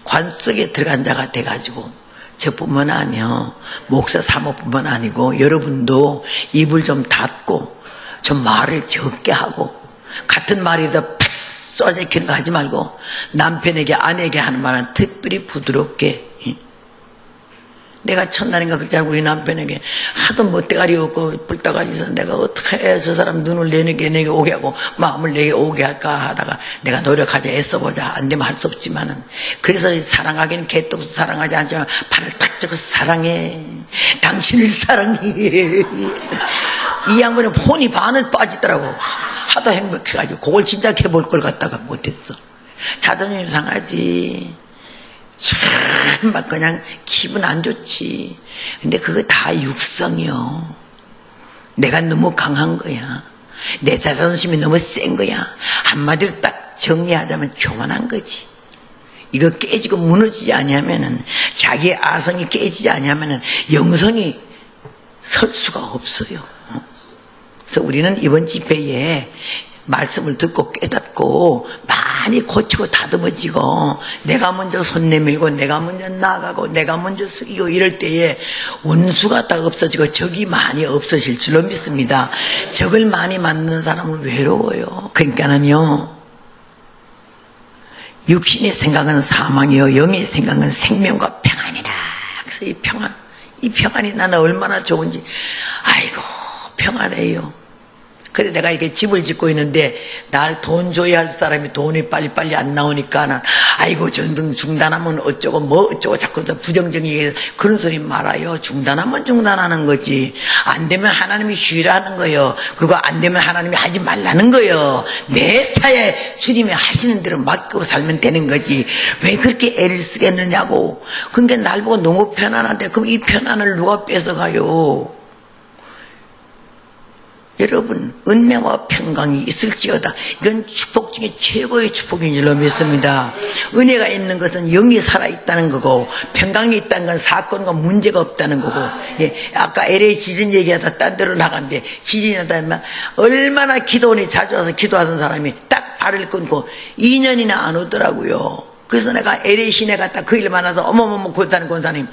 관 속에 들어간 자가 돼가지고 저뿐만 아니요 목사 사모뿐만 아니고 여러분도 입을 좀 닫고 좀 말을 적게 하고 같은 말이라도 팍 쏘아제키는 거 하지 말고 남편에게 아내에게 하는 말은 특별히 부드럽게. 내가 첫날인가 그렇지 않고 우리 남편에게 하도 멋대가리 없고 뿔따가리 있어서 내가 어떻게 해서 저 사람 눈을 내게 오게 하고 마음을 내게 오게 할까 하다가 내가 노력하자 애써보자 안 되면 할 수 없지만은 그래서 사랑하기는 개떡 사랑하지 않지만 팔을 탁 잡고 사랑해 당신을 사랑해 이 양반이 혼이 반을 빠지더라고. 하도 행복해가지고 그걸 진짜 해볼 걸 갖다가 못했어. 자존심 상하지. 참 그냥 기분 안 좋지. 근데 그거 다 육성이요. 내가 너무 강한 거야. 내 자존심이 너무 센 거야. 한마디로 딱 정리하자면 교만한 거지. 이거 깨지고 무너지지 아니하면은 자기의 아성이 깨지지 아니하면은 영성이 설 수가 없어요. 그래서 우리는 이번 집회에 말씀을 듣고 깨닫고 많이 고치고 다듬어지고 내가 먼저 손 내밀고 내가 먼저 나가고 내가 먼저 숙이고 이럴 때에 원수가 다 없어지고 적이 많이 없어질 줄로 믿습니다. 적을 많이 만드는 사람은 외로워요. 그러니까는요 육신의 생각은 사망이요 영의 생각은 생명과 평안이라. 그래서 이 평안이 나는 얼마나 좋은지. 아이고 평안해요. 그래 내가 이렇게 집을 짓고 있는데 날 돈 줘야 할 사람이 돈이 빨리빨리 안 나오니까 아이고 전등 중단하면 어쩌고 뭐 어쩌고 자꾸 부정적인 그런 소리 말아요. 중단하면 중단하는 거지. 안 되면 하나님이 쉬라는 거예요. 그리고 안 되면 하나님이 하지 말라는 거예요. 내 사에 주님이 하시는 대로 맡기고 살면 되는 거지. 왜 그렇게 애를 쓰겠느냐고. 그러니까 날 보고 너무 편안한데 그럼 이 편안을 누가 뺏어가요. 여러분 은혜와 평강이 있을지어다. 이건 축복 중에 최고의 축복인 줄로 믿습니다. 은혜가 있는 것은 영이 살아있다는 거고 평강이 있다는 건 사건과 문제가 없다는 거고. 아까 LA 지진 얘기하다 딴 데로 나간대. 지진이 나다면 얼마나 기도원이 자주 와서 기도하던 사람이 딱 발을 끊고 2년이나 안 오더라고요. 그래서 내가 LA 시내 갔다 그 일 만나서 어머머머 권사님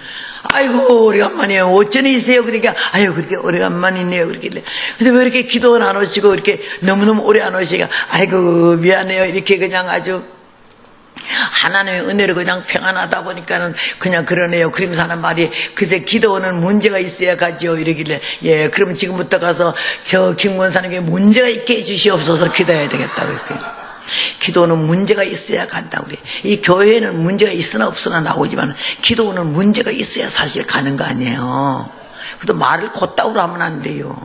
아이고 오래간만이에요. 어쩌니세요? 그러니까 아유 그렇게 오래간만이네요. 그러길래 근데 왜 이렇게 기도는 안 오시고 이렇게 너무너무 오래 안 오시니까 아이고 미안해요. 이렇게 그냥 아주 하나님의 은혜로 그냥 평안하다 보니까는 그냥 그러네요. 그러면서 하는 말이 글쎄 기도는 문제가 있어야 가지요. 이러길래 예 그러면 지금부터 가서 저 김권사님께 문제가 있게 해주시옵소서 기도해야 되겠다고 했어요. 기도는 문제가 있어야 간다고 그래. 이 교회는 문제가 있으나 없으나 나오지만 기도는 문제가 있어야 사실 가는 거 아니에요. 그래도 말을 곧다우로 하면 안 돼요.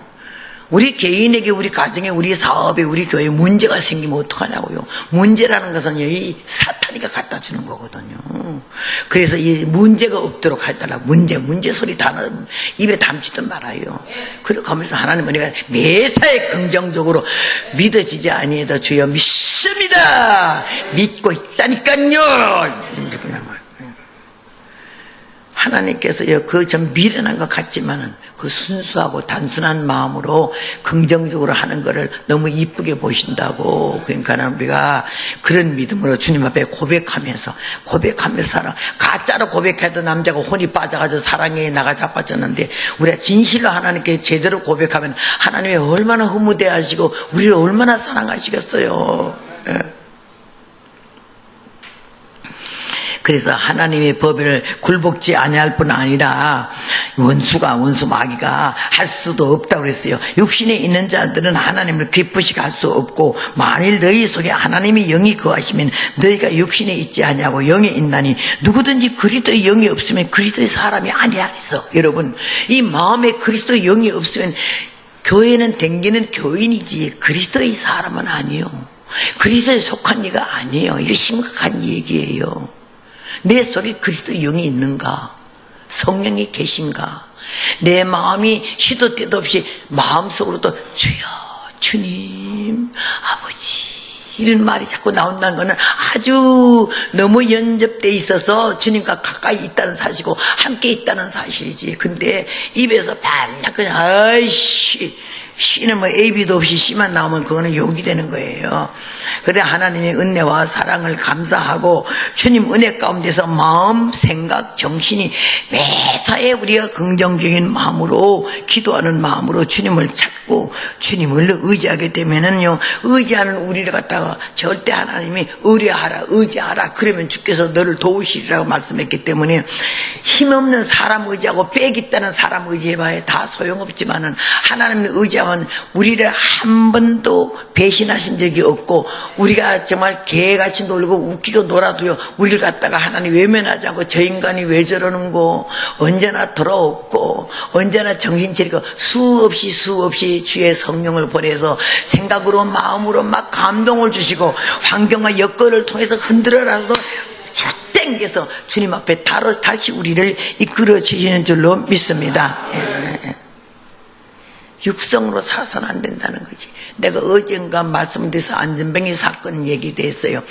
우리 개인에게, 우리 가정에, 우리 사업에, 우리 교회에 문제가 생기면 어떡하냐고요. 문제라는 것은 이 사탄이가 갖다 주는 거거든요. 그래서 이 문제가 없도록 하더라. 문제 소리 단어 입에 담지도 말아요. 그러고 하면서 하나님 은혜가 매사에 긍정적으로 믿어지지 아니해도 주여 믿습니다. 믿고 있다니까요. 하나님께서 그 좀 미련한 것 같지만은 그 순수하고 단순한 마음으로 긍정적으로 하는 것을 너무 이쁘게 보신다고. 그러니까 우리가 그런 믿음으로 주님 앞에 고백하면서 살아. 가짜로 고백해도 남자가 혼이 빠져가지고 사랑에 나가 자빠졌는데 우리가 진실로 하나님께 제대로 고백하면 하나님이 얼마나 흐무대하시고 우리를 얼마나 사랑하시겠어요. 예. 그래서 하나님의 법을 굴복지 아니할 뿐 아니라 원수 마귀가 할 수도 없다고 그랬어요. 육신에 있는 자들은 하나님을 기쁘시게 할 수 없고 만일 너희 속에 하나님의 영이 거하시면 너희가 육신에 있지 아니하고 영에 있나니 누구든지 그리스도의 영이 없으면 그리스도의 사람이 아니라 그래서 여러분 이 마음에 그리스도의 영이 없으면 교회는 댕기는 교인이지 그리스도의 사람은 아니에요. 그리스도에 속한 이가 아니에요. 이거 심각한 얘기예요. 내 속에 그리스도의 영이 있는가? 성령이 계신가? 내 마음이 시도 때도 없이 마음속으로도 주여 주님 아버지 이런 말이 자꾸 나온다는 것은 아주 너무 연접돼 있어서 주님과 가까이 있다는 사실이고 함께 있다는 사실이지. 근데 입에서 반짝 그냥 아이씨 씨는 뭐 AB도 없이 씨만 나오면 그거는 욕이 되는 거예요. 그래 하나님의 은혜와 사랑을 감사하고 주님 은혜 가운데서 마음, 생각, 정신이 매사에 우리가 긍정적인 마음으로 기도하는 마음으로 주님을 찾고 주님을 의지하게 되면은요 의지하는 우리를 갖다가 절대 하나님이 의지하라 그러면 주께서 너를 도우시리라고 말씀했기 때문에 힘없는 사람 의지하고 빽 있다는 사람 의지해봐야 다 소용없지만은 하나님을 의지하면 우리를 한 번도 배신하신 적이 없고 우리가 정말 개같이 놀고 웃기고 놀아도요 우리를 갖다가 하나님 외면하지 않고 저 인간이 왜 저러는 거 언제나 더러웠고 언제나 정신 차리고 수없이 주의 성령을 보내서 생각으로 마음으로 막 감동을 주시고 환경과 여건을 통해서 흔들어라도 쫙 땡겨서 주님 앞에 다시 우리를 이끌어 주시는 줄로 믿습니다. 육성으로 살아서는 안 된다는 거지. 내가 어젠가 말씀드려서 안전뱅이 사건 얘기됐어요.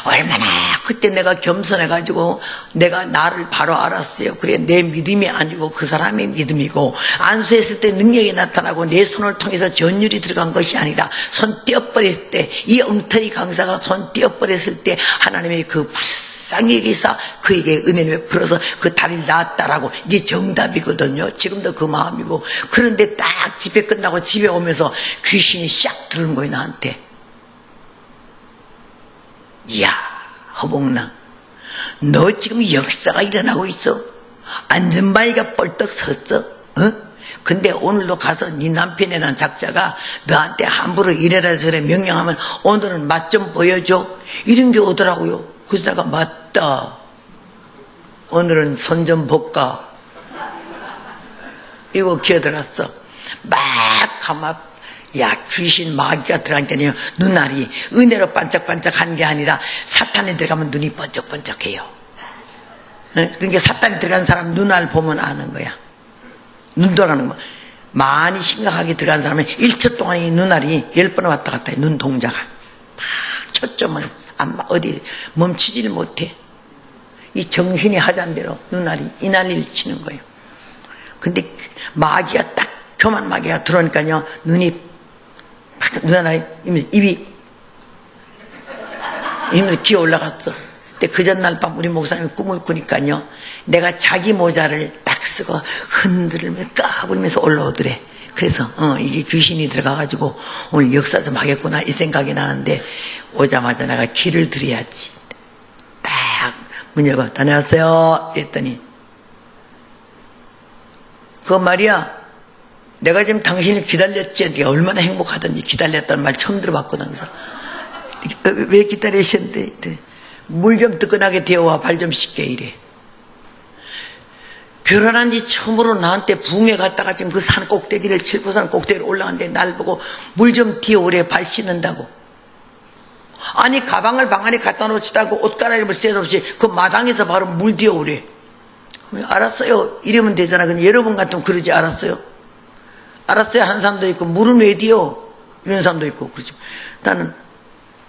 얼마나 그때 내가 겸손해가지고 내가 나를 바로 알았어요. 그래 내 믿음이 아니고 그 사람의 믿음이고 안수했을 때 능력이 나타나고 내 손을 통해서 전율이 들어간 것이 아니라 손 떼어버렸을 때 이 엉터리 강사가 손 떼어버렸을 때 하나님의 그 불쌍히 기사 그에게 은혜를 베풀어서 그 다리를 낳았다라고 이게 정답이거든요. 지금도 그 마음이고 그런데 딱 집회 끝나고 집에 오면서 귀신이 싹 들은 거예요 나한테. 이야 허봉랑 너 지금 역사가 일어나고 있어. 안전바위가 뻘떡 섰어. 근데 오늘도 가서 네 남편이라는 작자가 너한테 함부로 이래라 저래 명령하면 오늘은 맛 좀 보여줘 이런 게 오더라고요. 그래서 내가 맞다 오늘은 손 좀 볼까 이거 기어들었어. 막 가만 야 귀신 마귀가 들어가니까 눈알이 은혜로 반짝반짝한 게 아니라 사탄이 들어가면 눈이 번쩍번쩍해요. 그러니까 사탄이 들어간 사람 눈알 보면 아는 거야. 눈 돌아가는 거 많이 심각하게 들어간 사람은 1초 동안 이 눈알이 10번 왔다 갔다 해. 눈 동자가 막 초점을 어디 멈추지를 못해. 이 정신이 하자는 대로 눈알이 이 난리를 치는 거예요. 근데 마귀가 딱 교만 마귀가 들어오니까요 눈이 눈알이 입이 이러면서 기어 올라갔어. 근데 그 전날 밤 우리 목사님이 꿈을 꾸니까요 내가 자기 모자를 딱 딱 쓰고 흔들면서 까불면서 올라오더래. 그래서 이게 귀신이 들어가가지고 오늘 역사 좀 하겠구나 이 생각이 나는데, 오자마자 내가 길을 드려야지. 딱 문 열고 다녀왔어요 했더니, 그 말이야, 내가 지금 당신을 기다렸지, 네가 얼마나 행복하던지 기다렸다는 말 처음 들어봤거든. 그래서 왜 기다리셨는데, 물 좀 뜨끈하게 데워와 발 좀 씻게 이래. 결혼한 지 처음으로 나한테 부흥회 갔다가 지금 그 산 꼭대기를, 칠포산 꼭대기를 올라갔는데 날 보고 물 좀 데워오래, 발 씻는다고. 아니 가방을 방 안에 갖다 놓지다고 옷 갈아입을 새도 없이 그 마당에서 바로 물 데워오래. 알았어요 이러면 되잖아. 근데 여러분 같으면 그러지. 알았어요 하는 사람도 있고, 물은 왜 데워 이런 사람도 있고. 그렇지. 나는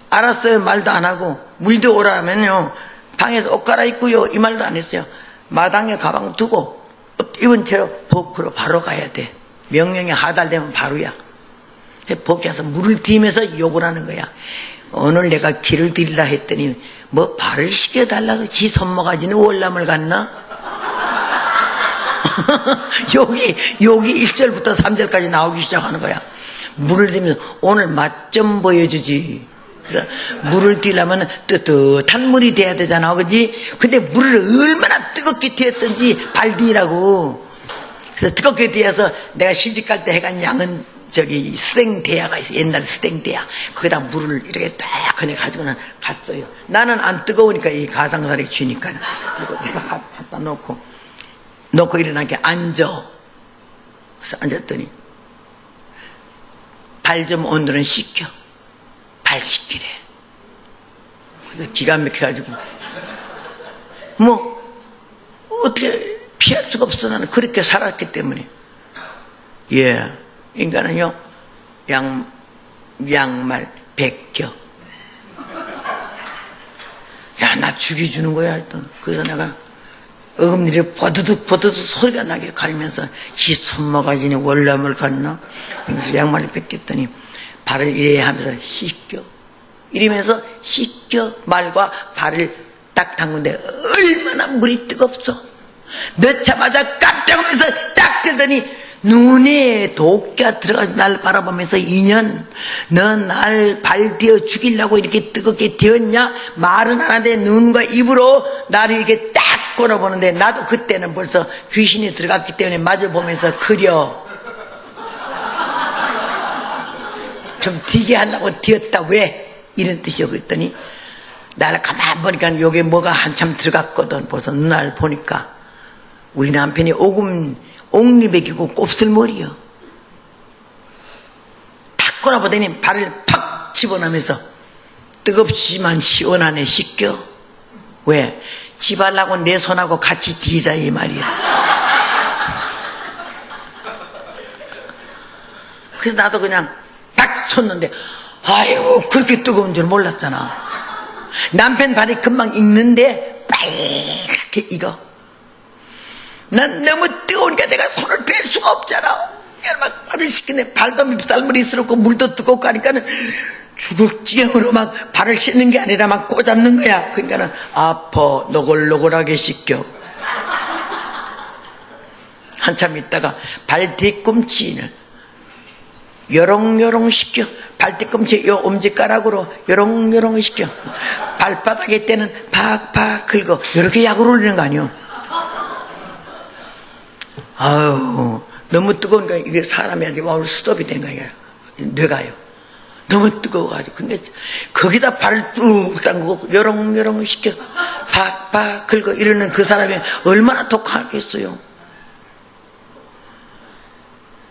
알았어요 말도 안 하고, 물 데워오라면요 방에서 옷 갈아입고요 이 말도 안 했어요. 마당에 가방 두고 입은 채로 벗으러 바로 가야 돼. 명령이 하달되면 바로야. 벗겨서 물을 띠면서 욕을 하는 거야. 오늘 내가 길을 드리라 했더니 뭐 발을 씻겨달라 지 손모가지는 월남을 갔나? 여기 1절부터 3절까지 나오기 시작하는 거야. 물을 띠면서 오늘 맛 좀 보여주지. 그래서 물을 띠려면 뜨뜻한 물이 돼야 되잖아, 그지? 근데 물을 얼마나 뜨겁게 튀었던지 발 뒤라고. 그래서 뜨겁게 튀어서 내가 시집갈 때 해간 양은 저기 수댕대야가 있어. 옛날 수댕대야. 거기다 물을 이렇게 딱 그냥 가지고는 갔어요. 나는 안 뜨거우니까 이 가상사리 쥐니까. 그리고 내가 갖다 놓고 일어나게 앉아. 그래서 앉았더니 발 좀 오늘은 씻겨. 발 씻기래. 그래서 기가 막혀가지고 뭐 어떻게 피할 수가 없어. 나는 그렇게 살았기 때문에. 예, 인간은요 양말 벗겨. 야, 나 죽여주는 거야 했던. 그래서 내가 어금니를 버드득 소리가 나게 가리면서 이 손모가지니 월남을 갔나? 그래서 양말을 벗겼더니 발을 이래야 하면서 씻겨. 이러면서 씻겨 말과 발을 딱 담근데 얼마나 물이 뜨겁소. 넣자마자 깜짝 놀라서 딱 들더니 눈에 도끼가 들어가서 날 바라보면서, 인연 너 날 발 뒤어 죽이려고 이렇게 뜨겁게 되었냐? 말은 안 하는데 눈과 입으로 나를 이렇게 딱 걸어보는데, 나도 그때는 벌써 귀신이 들어갔기 때문에 마주 보면서 그려 좀 뒤게 하려고 뒤었다. 왜? 이런 뜻이요. 그랬더니 나를 가만 보니까 여기 뭐가 한참 들어갔거든. 벌써 눈알 보니까 우리 남편이 옥리백이고 곱슬머리요. 탁 걸어보더니 발을 팍 집어넣으면서 뜨겁지만 시원하네 씻겨. 왜? 집하려고 내 손하고 같이 뒤자 이 말이야. 그래서 나도 그냥 딱 쳤는데, 아유 그렇게 뜨거운 줄 몰랐잖아. 남편 발이 금방 익는데 빨갛게 익어. 난 너무 뜨거우니까 내가 손을 뺄 수가 없잖아. 막 발을 씻기네. 발도 밉살물이 있었고 물도 뜨겁고 하니까는 죽을 지경으로 막 발을 씻는 게 아니라 막 꼬잡는 거야. 그러니까는 아파 노골노골하게 씻겨. 한참 있다가 발 뒤꿈치를 요롱요롱 씻겨. 발 뒤꿈치 요 엄지가락으로 요롱요롱 씻겨. 발바닥에 때는 팍팍 긁어. 이렇게 약을 올리는 거 아니요. 아유 너무 뜨거우니까 이게 사람이 아주 오늘 스톱이 된 거야. 뇌가요. 너무 뜨거워가지고. 근데 거기다 발을 뚝 담그고 요롱요롱 씻겨. 팍팍 긁어. 이러는 그 사람이 얼마나 독하겠어요.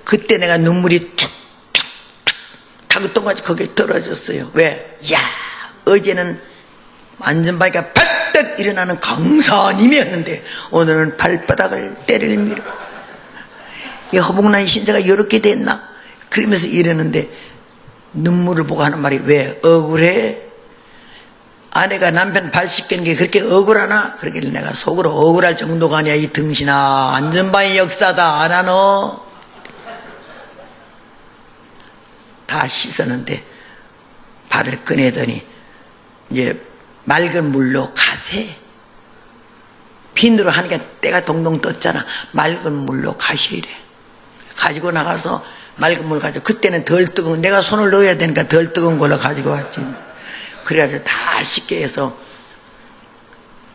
그때 내가 눈물이 툭툭툭 타구똥같이 거기에 떨어졌어요. 왜? 야 어제는 완전 발가 발떡 일어나는 강사님이었는데 오늘은 발바닥을 때를 밀어. 이 허복난 신세가 이렇게 됐나? 그러면서 이러는데 눈물을 보고 하는 말이, 왜 억울해? 아내가 남편 발 씻기는 게 그렇게 억울하나? 그러길래 내가 속으로 억울할 정도가 아니야 이 등신아. 안전바의 역사다 안 하노? 다 씻었는데 발을 꺼내더니 이제 맑은 물로 가세 비누로 하니까 때가 동동 떴잖아. 맑은 물로 가시래. 가지고 나가서 맑은 물 가지고, 그때는 덜 뜨거운, 내가 손을 넣어야 되니까 덜 뜨거운 걸로 가지고 왔지. 그래가지고 다 씻게 해서,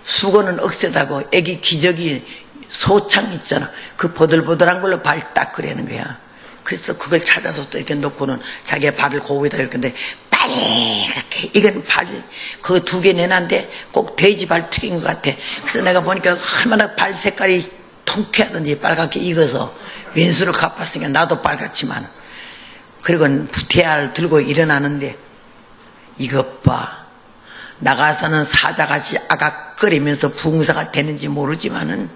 수건은 억세다고 애기 기저귀 소창 있잖아. 그 보들보들한 걸로 발 닦으려는 거야. 그래서 그걸 찾아서 또 이렇게 놓고는 자기의 발을 고기다 이렇게 근데 빨갛게, 이건 발, 그거 2개 내놨는데 꼭 돼지 발 튀긴 것 같아. 그래서 내가 보니까 얼마나 발 색깔이 통쾌하든지 빨갛게 익어서 왼수를 갚았으니까 나도 빨갛지만. 그리고 부태알 들고 일어나는데, 이것 봐. 나가서는 사자같이 아각거리면서 붕사가 되는지 모르지만은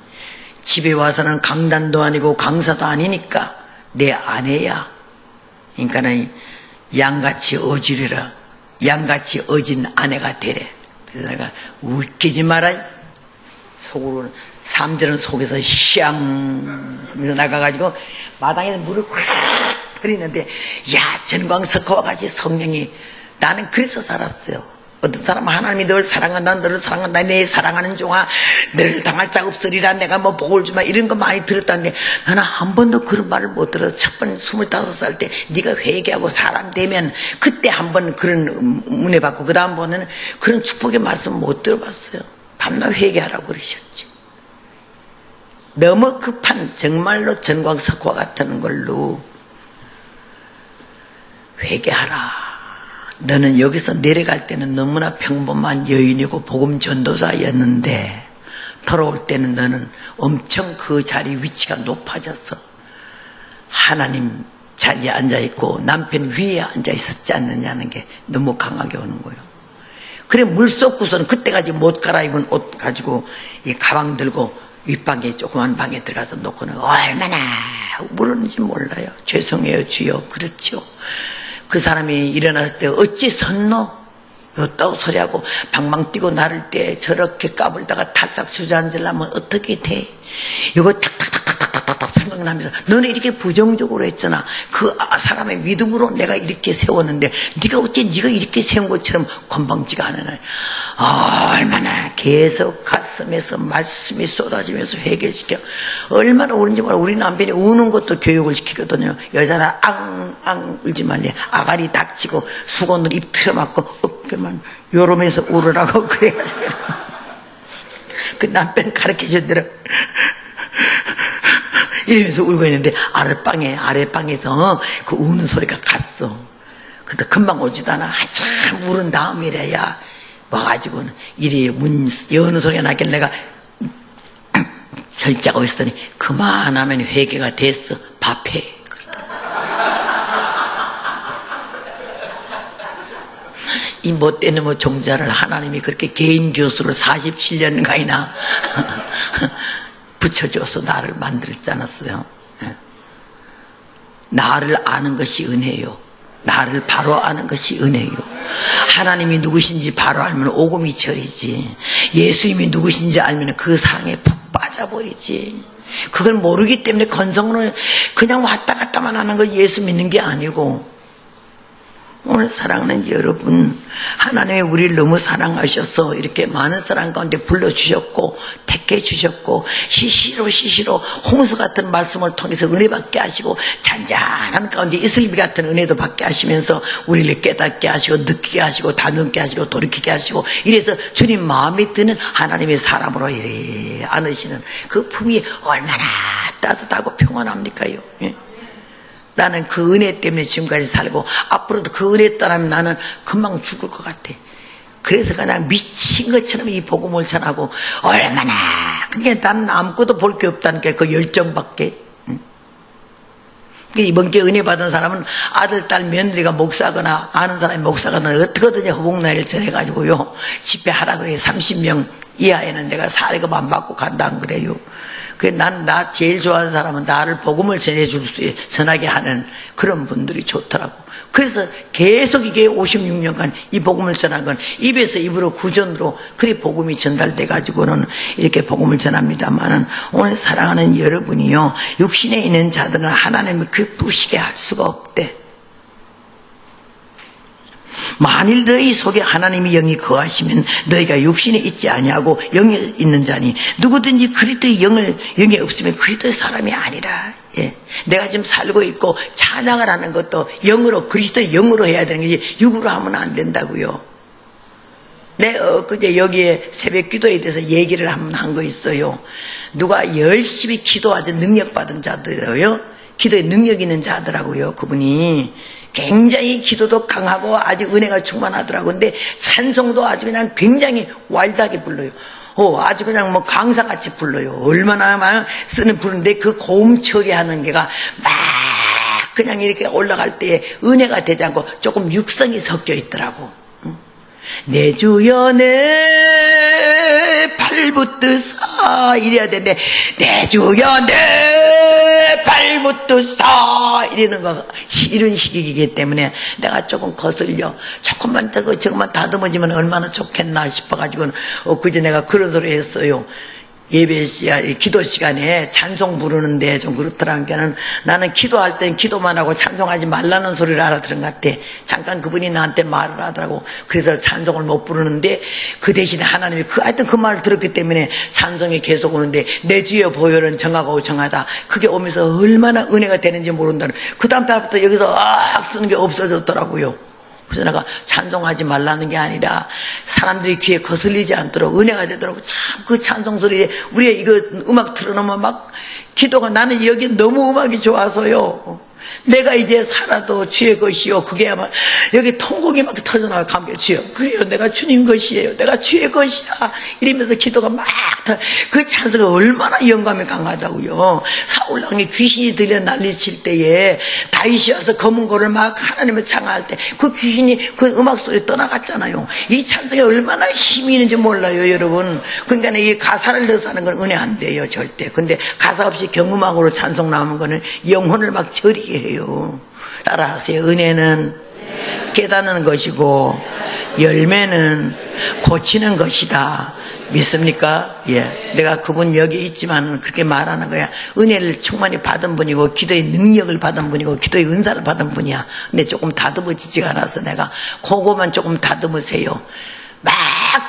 집에 와서는 강단도 아니고 강사도 아니니까 내 아내야. 그러니까는 양같이 어지르라. 양같이 어진 아내가 되래. 그래서 내가 웃기지 마라. 속으로는, 3절은 속에서 샹 하면서 나가가지고 마당에서 물을 확 버리는데, 야, 전광석화와 같이 성령이, 나는 그래서 살았어요. 어떤 사람은 하나님이 널 사랑한다, 너를 사랑한다, 내 사랑하는 종아, 너를 당할 자 없으리라, 내가 뭐 복을 주마, 이런 거 많이 들었다는데, 나는 한 번도 그런 말을 못 들어서 첫 번 25살 때 네가 회개하고 사람 되면 그때 한 번 그런 은혜 받고, 그 다음번에는 그런 축복의 말씀 못 들어봤어요. 밤낮 회개하라고 그러셨지. 너무 급한, 정말로 전광석화 같은 걸로 회개하라. 너는 여기서 내려갈 때는 너무나 평범한 여인이고 복음 전도사였는데, 돌아올 때는 너는 엄청 그 자리 위치가 높아졌어. 하나님 자리에 앉아있고 남편 위에 앉아있었지 않느냐는 게 너무 강하게 오는 거예요. 그래, 물 쏟고서는 그때까지 못 갈아입은 옷 가지고 이 가방 들고 윗방에, 조그만 방에 들어가서 놓고는 얼마나 울었는지 몰라요. 죄송해요 주여. 그렇죠. 그 사람이 일어났을 때 어찌 섰노? 요따오 소리하고 방방 뛰고 나를 때 저렇게 까불다가 탈싹 주저앉으려면 어떻게 돼? 이거 탁탁탁탁탁탁탁 생각나면서, 너네 이렇게 부정적으로 했잖아. 그 사람의 믿음으로 내가 이렇게 세웠는데 네가 어째 네가 이렇게 세운 것처럼 건방지가 않으나. 얼마나 계속 가슴에서 말씀이 쏟아지면서 회개시켜. 얼마나 우는지 몰라. 우리 남편이 우는 것도 교육을 시키거든요. 여자는 앙앙 울지 말래. 아가리 닥치고 수건으로 입 틀어막고 어깨만 요러면서 울으라고 그래가지고 그 남편 가르쳐준 대로 이러면서 울고 있는데, 아랫방에서 그 우는 소리가 갔어. 근데 금방 오지도 않아. 한참 울은 다음이래야 와가지고는 이리 문 여는 소리가 나길래 내가 절자고 있었더니, 그만하면 회개가 됐어. 밥해. 이 못된 놈의 종자를 하나님이 그렇게 개인 교수를 47년간이나 붙여줘서 나를 만들지 않았어요. 나를 아는 것이 은혜요. 나를 바로 아는 것이 은혜요. 하나님이 누구신지 바로 알면 오금이 저리지. 예수님이 누구신지 알면 그 사랑에 푹 빠져버리지. 그걸 모르기 때문에 건성으로 그냥 왔다 갔다만 하는 거 예수 믿는 게 아니고. 오늘 사랑하는 여러분, 하나님이 우리를 너무 사랑하셔서 이렇게 많은 사람 가운데 불러주셨고 택해 주셨고, 시시로 홍수 같은 말씀을 통해서 은혜 받게 하시고, 잔잔한 가운데 이슬비 같은 은혜도 받게 하시면서 우리를 깨닫게 하시고 느끼게 하시고 다듬게 하시고 돌이키게 하시고, 이래서 주님 마음에 드는 하나님의 사람으로 이래 안으시는 그 품이 얼마나 따뜻하고 평안합니까요? 예? 나는 그 은혜 때문에 지금까지 살고, 앞으로도 그 은혜 따라면 나는 금방 죽을 것 같아. 그래서 그냥 미친 것처럼 이 복음을 전하고, 얼마나, 그러니까 나는 아무것도 볼 게 없다는 게 그 열정밖에. 이번 게 은혜 받은 사람은 아들, 딸, 며느리가 목사거나 아는 사람이 목사거나 어떻게든지 허복나이를 전해가지고요, 집회하라 그래요. 30명 이하에는 내가 사례금 안 받고 간다 안 그래요. 난 나 제일 좋아하는 사람은 나를 복음을 전하게 하는 그런 분들이 좋더라고. 그래서 계속 이게 56년간 이 복음을 전한 건 입에서 입으로 구전으로 그리 복음이 전달돼 가지고는 이렇게 복음을 전합니다만은, 오늘 사랑하는 여러분이요, 육신에 있는 자들은 하나님을 기쁘시게 할 수가 없대. 만일 너희 속에 하나님의 영이 거하시면 너희가 육신에 있지 아니하고 영에 있는 자니 누구든지 그리스도의 영에 없으면 그리스도의 사람이 아니라. 예. 내가 지금 살고 있고 찬양을 하는 것도 영으로, 그리스도의 영으로 해야 되는 거지 육으로 하면 안 된다고요. 그제 여기에 새벽 기도에 대해서 얘기를 한번 한 거 있어요. 누가 열심히 기도하지 능력받은 자들이에요. 기도에 능력 있는 자더라고요. 그분이 굉장히 기도도 강하고 아주 은혜가 충만하더라고요. 근데 찬송도 아주 그냥 굉장히 와일드하게 불러요. 아주 그냥 뭐 강사같이 불러요. 얼마나 막 쓰는 부르는데 그 고음 처리하는 게가 막 그냥 이렇게 올라갈 때 은혜가 되지 않고 조금 육성이 섞여 있더라고. 내 주여 내 발붙드사 이래야 되는데 내 주여 내 발붙드사 이러는 거 이런 식이기 때문에 내가 조금 거슬려 조금만 저것만 다듬어지면 얼마나 좋겠나 싶어가지고 그제 내가 그런 소리 했어요. 예배 시간, 기도 시간에 찬송 부르는데 좀 그렇더라니까는 나는 기도할 땐 기도만 하고 찬송하지 말라는 소리를 알아들은 것 같아. 잠깐 그분이 나한테 말을 하더라고. 그래서 찬송을 못 부르는데 그 대신에 하나님이 하여튼 그 말을 들었기 때문에 찬송이 계속 오는데 내 주여 보혈은 정하고 정하다. 그게 오면서 얼마나 은혜가 되는지 모른다는. 그 다음 달부터 여기서 쓰는 게 없어졌더라고요. 그래서 내가 찬송하지 말라는 게 아니라 사람들이 귀에 거슬리지 않도록 은혜가 되도록 참 그 찬송 소리에 우리가 이거 음악 틀어놓으면 막 기도가 나는 여기 너무 음악이 좋아서요. 내가 이제 살아도 주의 것이요. 그게 아마 여기 통곡이 막 터져나와 감겨 주여. 그래요. 내가 주님 것이에요. 내가 주의 것이야. 이러면서 기도가 막 그 찬송이 얼마나 영감이 강하다고요. 사울왕이 귀신이 들려 난리칠 때에 다윗이 와서 검은 고를 막 하나님을 찬양할 때 그 귀신이 그 음악 소리 떠나갔잖아요. 이 찬송이 얼마나 힘이 있는지 몰라요, 여러분. 그러니까 이 가사를 넣어서 하는 건 은혜 안 돼요, 절대. 근데 가사 없이 경음악으로 찬송 나오는 거는 영혼을 막 저리게 해요. 따라하세요. 은혜는 깨닫는 것이고 열매는 고치는 것이다. 믿습니까? 예. 내가 그분 여기 있지만 그렇게 말하는 거야. 은혜를 충만히 받은 분이고 기도의 능력을 받은 분이고 기도의 은사를 받은 분이야. 근데 조금 다듬어지지가 않아서 내가 그거만 조금 다듬으세요. 막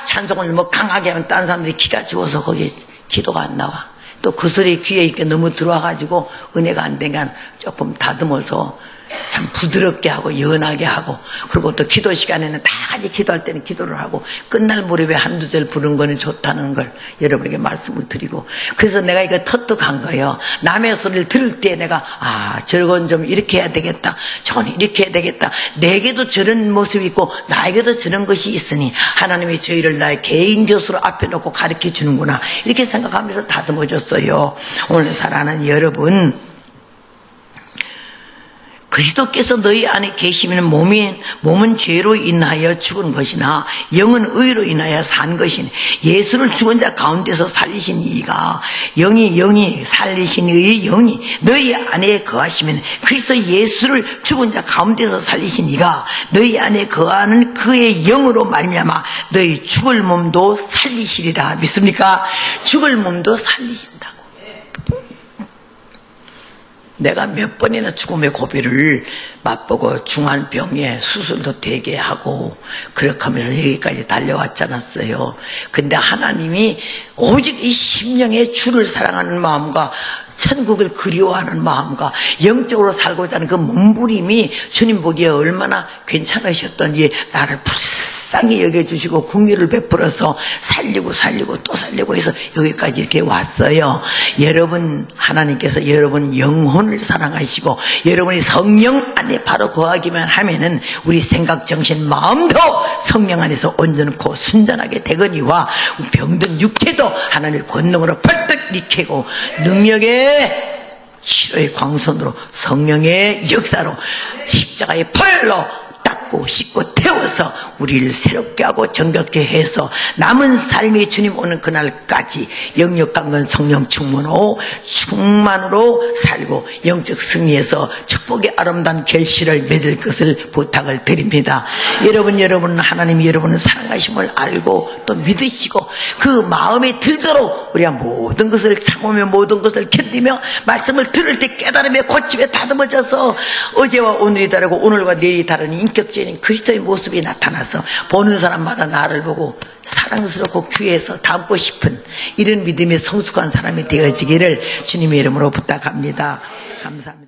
찬송을 뭐 강하게 하면 다른 사람들이 기가 죽어서 거기에 기도가 안 나와. 또 그 소리 귀에 있게 너무 들어와가지고 은혜가 안 되니까 조금 다듬어서 참 부드럽게 하고 연하게 하고 그리고 또 기도 시간에는 다 같이 기도할 때는 기도를 하고 끝날 무렵에 한두 절 부른 거는 좋다는 걸 여러분에게 말씀을 드리고 그래서 내가 이거 터득한 거예요. 남의 소리를 들을 때 내가 저건 좀 이렇게 해야 되겠다. 저건 이렇게 해야 되겠다. 내게도 저런 모습이 있고 나에게도 저런 것이 있으니 하나님이 저희를 나의 개인 교수로 앞에 놓고 가르쳐 주는구나. 이렇게 생각하면서 다듬어졌어요. 오늘 사랑하는 여러분, 그리스도께서 너희 안에 계시면 몸은 죄로 인하여 죽은 것이나 영은 의로 인하여 산 것이니 예수를 죽은 자 가운데서 살리신 이가 영이 살리신 이의 영이 너희 안에 거하시면 그리스도 예수를 죽은 자 가운데서 살리신 이가 너희 안에 거하는 그의 영으로 말미암아 너희 죽을 몸도 살리시리라. 믿습니까? 죽을 몸도 살리신다고. 내가 몇 번이나 죽음의 고비를 맛보고 중환병에 수술도 되게 하고 그렇게 하면서 여기까지 달려왔잖았어요. 근데 하나님이 오직 이 심령의 주를 사랑하는 마음과 천국을 그리워하는 마음과 영적으로 살고자 하는 그 몸부림이 주님 보기에 얼마나 괜찮으셨던지 나를 불쌍히 여겨주시고 긍휼을 베풀어서 살리고 또 살리고 해서 여기까지 이렇게 왔어요. 여러분, 하나님께서 여러분 영혼을 사랑하시고 여러분이 성령 안에 바로 거하기만 하면은 우리 생각, 정신, 마음도 성령 안에서 온전코 순전하게 되거니와 병든 육체도 하나님의 권능으로 펄떡 일으키고 능력의 치료의 광선으로 성령의 역사로 십자가의 벌로 닦고 씻고 태워서 우리를 새롭게 하고 정결케 해서 남은 삶이 주님 오는 그날까지 영역 강건 성령 충만으로 살고 영적 승리해서 축복의 아름다운 결실을 맺을 것을 부탁을 드립니다. 여러분 하나님이 여러분을 사랑하심을 알고 또 믿으시고 그 마음에 들도록 우리가 모든 것을 참으며 모든 것을 견디며 말씀을 들을 때 깨달으며 고침에 다듬어져서 어제와 오늘이 다르고 오늘과 내일이 다른 인격적 영적인 그리스도의 모습이 나타나서 보는 사람마다 나를 보고 사랑스럽고 귀해서 닮고 싶은 이런 믿음의 성숙한 사람이 되어지기를 주님의 이름으로 부탁합니다. 감사합니다.